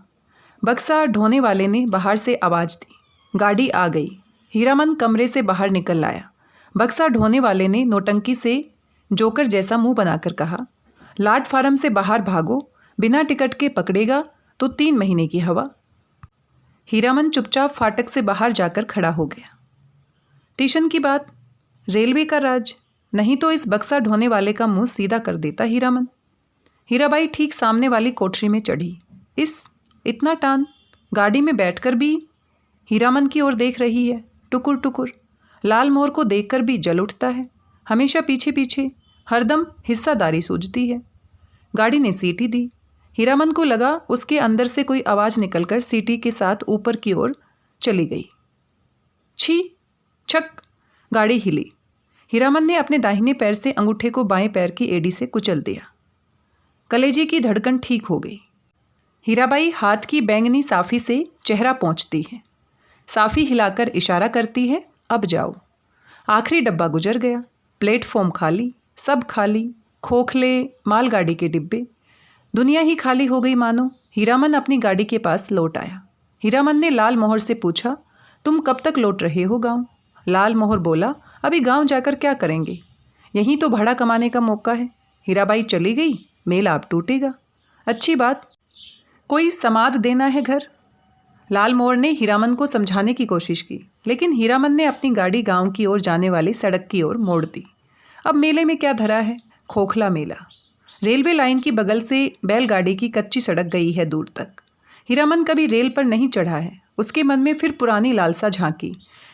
बक्सा ढोने वाले ने बाहर से आवाज़ दी। गाड़ी आ गई। हीरामन कमरे से बाहर निकल आया। बक्सा ढोने वाले ने नौटंकी से जोकर जैसा मुंह बनाकर कहा, लाट फार्म से बाहर भागो, बिना टिकट के पकड़ेगा तो 3 महीने की हवा। हीरामन चुपचाप फाटक से बाहर जाकर खड़ा हो गया। स्टेशन की बात, रेलवे का राज, नहीं तो इस बक्सा ढोने वाले का मुंह सीधा कर देता हीरामन। हीराबाई ठीक सामने वाली कोठरी में चढ़ी। इतना टान गाड़ी में बैठकर भी हीरामन की ओर देख रही है, टुकुर टुकुर। लाल मोर को देखकर भी जल उठता है। हमेशा पीछे पीछे, हरदम हिस्सादारी सूझती है। गाड़ी ने सीटी दी। हीरामन को लगा उसके अंदर से कोई आवाज़ निकलकर सीटी के साथ ऊपर की ओर चली गई। छी, छक, गाड़ी हिली। हीरामन ने अपने दाहिने पैर से अंगूठे को बाएं पैर की एड़ी से कुचल दिया। कलेजे की धड़कन ठीक हो गई। हीराबाई हाथ की बैंगनी साफी से चेहरा पोंछती है। साफी हिलाकर इशारा करती है, अब जाओ। आखिरी डब्बा गुजर गया। प्लेटफॉर्म खाली, सब खाली, खोखले मालगाड़ी के डिब्बे। दुनिया ही खाली हो गई मानो। हीरामन अपनी गाड़ी के पास लौट आया। हीरामन ने लाल मोहर से पूछा, तुम कब तक लौट रहे हो गांव? लाल मोहर बोला, अभी गांव जाकर क्या करेंगे, यहीं तो भाड़ा कमाने का मौका है। हीराबाई चली गई, मेला अब टूटेगा। अच्छी बात, कोई समाद देना है घर। लाल मोहर ने हीरामन को समझाने की कोशिश की, लेकिन हीरामन ने अपनी गाड़ी गांव की ओर जाने वाली सड़क की ओर मोड़ दी। अब मेले में क्या धरा है? खोखला मेला। रेलवे लाइन की बगल से बैलगाड़ी की कच्ची सड़क गई है दूर तक। हीरामन कभी रेल पर नहीं चढ़ा है। उसके मन में फिर पुरानी लालसा झांकी।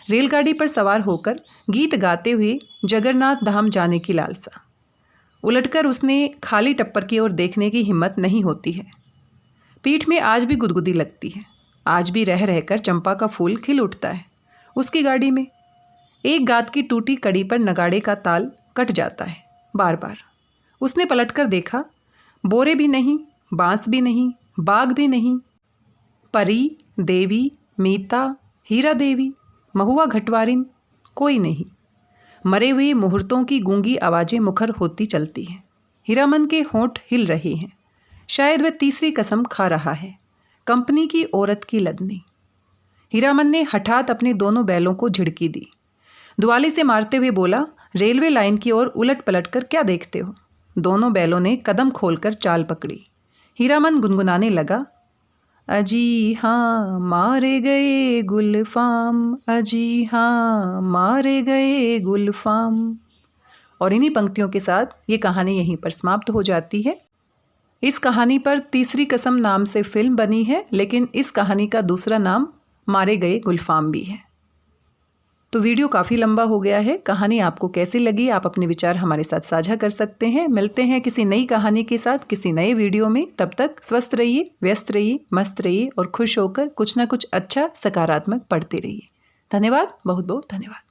रेलगाड़ी पर सवार होकर गीत गाते हुए जगन्नाथ धाम जाने की लालसा। उलटकर उसने खाली टप्पर की ओर देखने की हिम्मत नहीं होती है। पीठ में आज भी गुदगुदी लगती है। आज भी रह रहकर चंपा का फूल खिल उठता है उसकी गाड़ी में। एक गात की टूटी कड़ी पर नगाड़े का ताल कट जाता है बार बार। उसने पलटकर देखा, बोरे भी नहीं, बांस भी नहीं, बाग भी नहीं। परी, देवी, मीता, हीरा देवी, महुआ घटवारिन, कोई नहीं। मरे हुए मुहूर्तों की गूंगी आवाज़ें मुखर होती चलती हैं। हीरामन के होंठ हिल रहे हैं। शायद वह तीसरी कसम खा रहा है, कंपनी की औरत की लदनी। हीरामन ने हठात अपने दोनों बैलों को झिड़की दी। दुआली से मारते हुए बोला, रेलवे लाइन की ओर उलट पलट कर क्या देखते हो? दोनों बैलों ने कदम खोलकर चाल पकड़ी। हीरामन गुनगुनाने लगा, अजी हाँ मारे गए गुलफाम, अजी हाँ मारे गए गुलफाम। और इन्हीं पंक्तियों के साथ ये कहानी यहीं पर समाप्त हो जाती है। इस कहानी पर तीसरी कसम नाम से फिल्म बनी है, लेकिन इस कहानी का दूसरा नाम मारे गए गुलफाम भी है। तो वीडियो काफ़ी लंबा हो गया है। कहानी आपको कैसी लगी, आप अपने विचार हमारे साथ साझा कर सकते हैं। मिलते हैं किसी नई कहानी के साथ किसी नए वीडियो में। तब तक स्वस्थ रहिए, व्यस्त रहिए, मस्त रहिए और खुश होकर कुछ ना कुछ अच्छा सकारात्मक पढ़ते रहिए। धन्यवाद, बहुत बहुत धन्यवाद।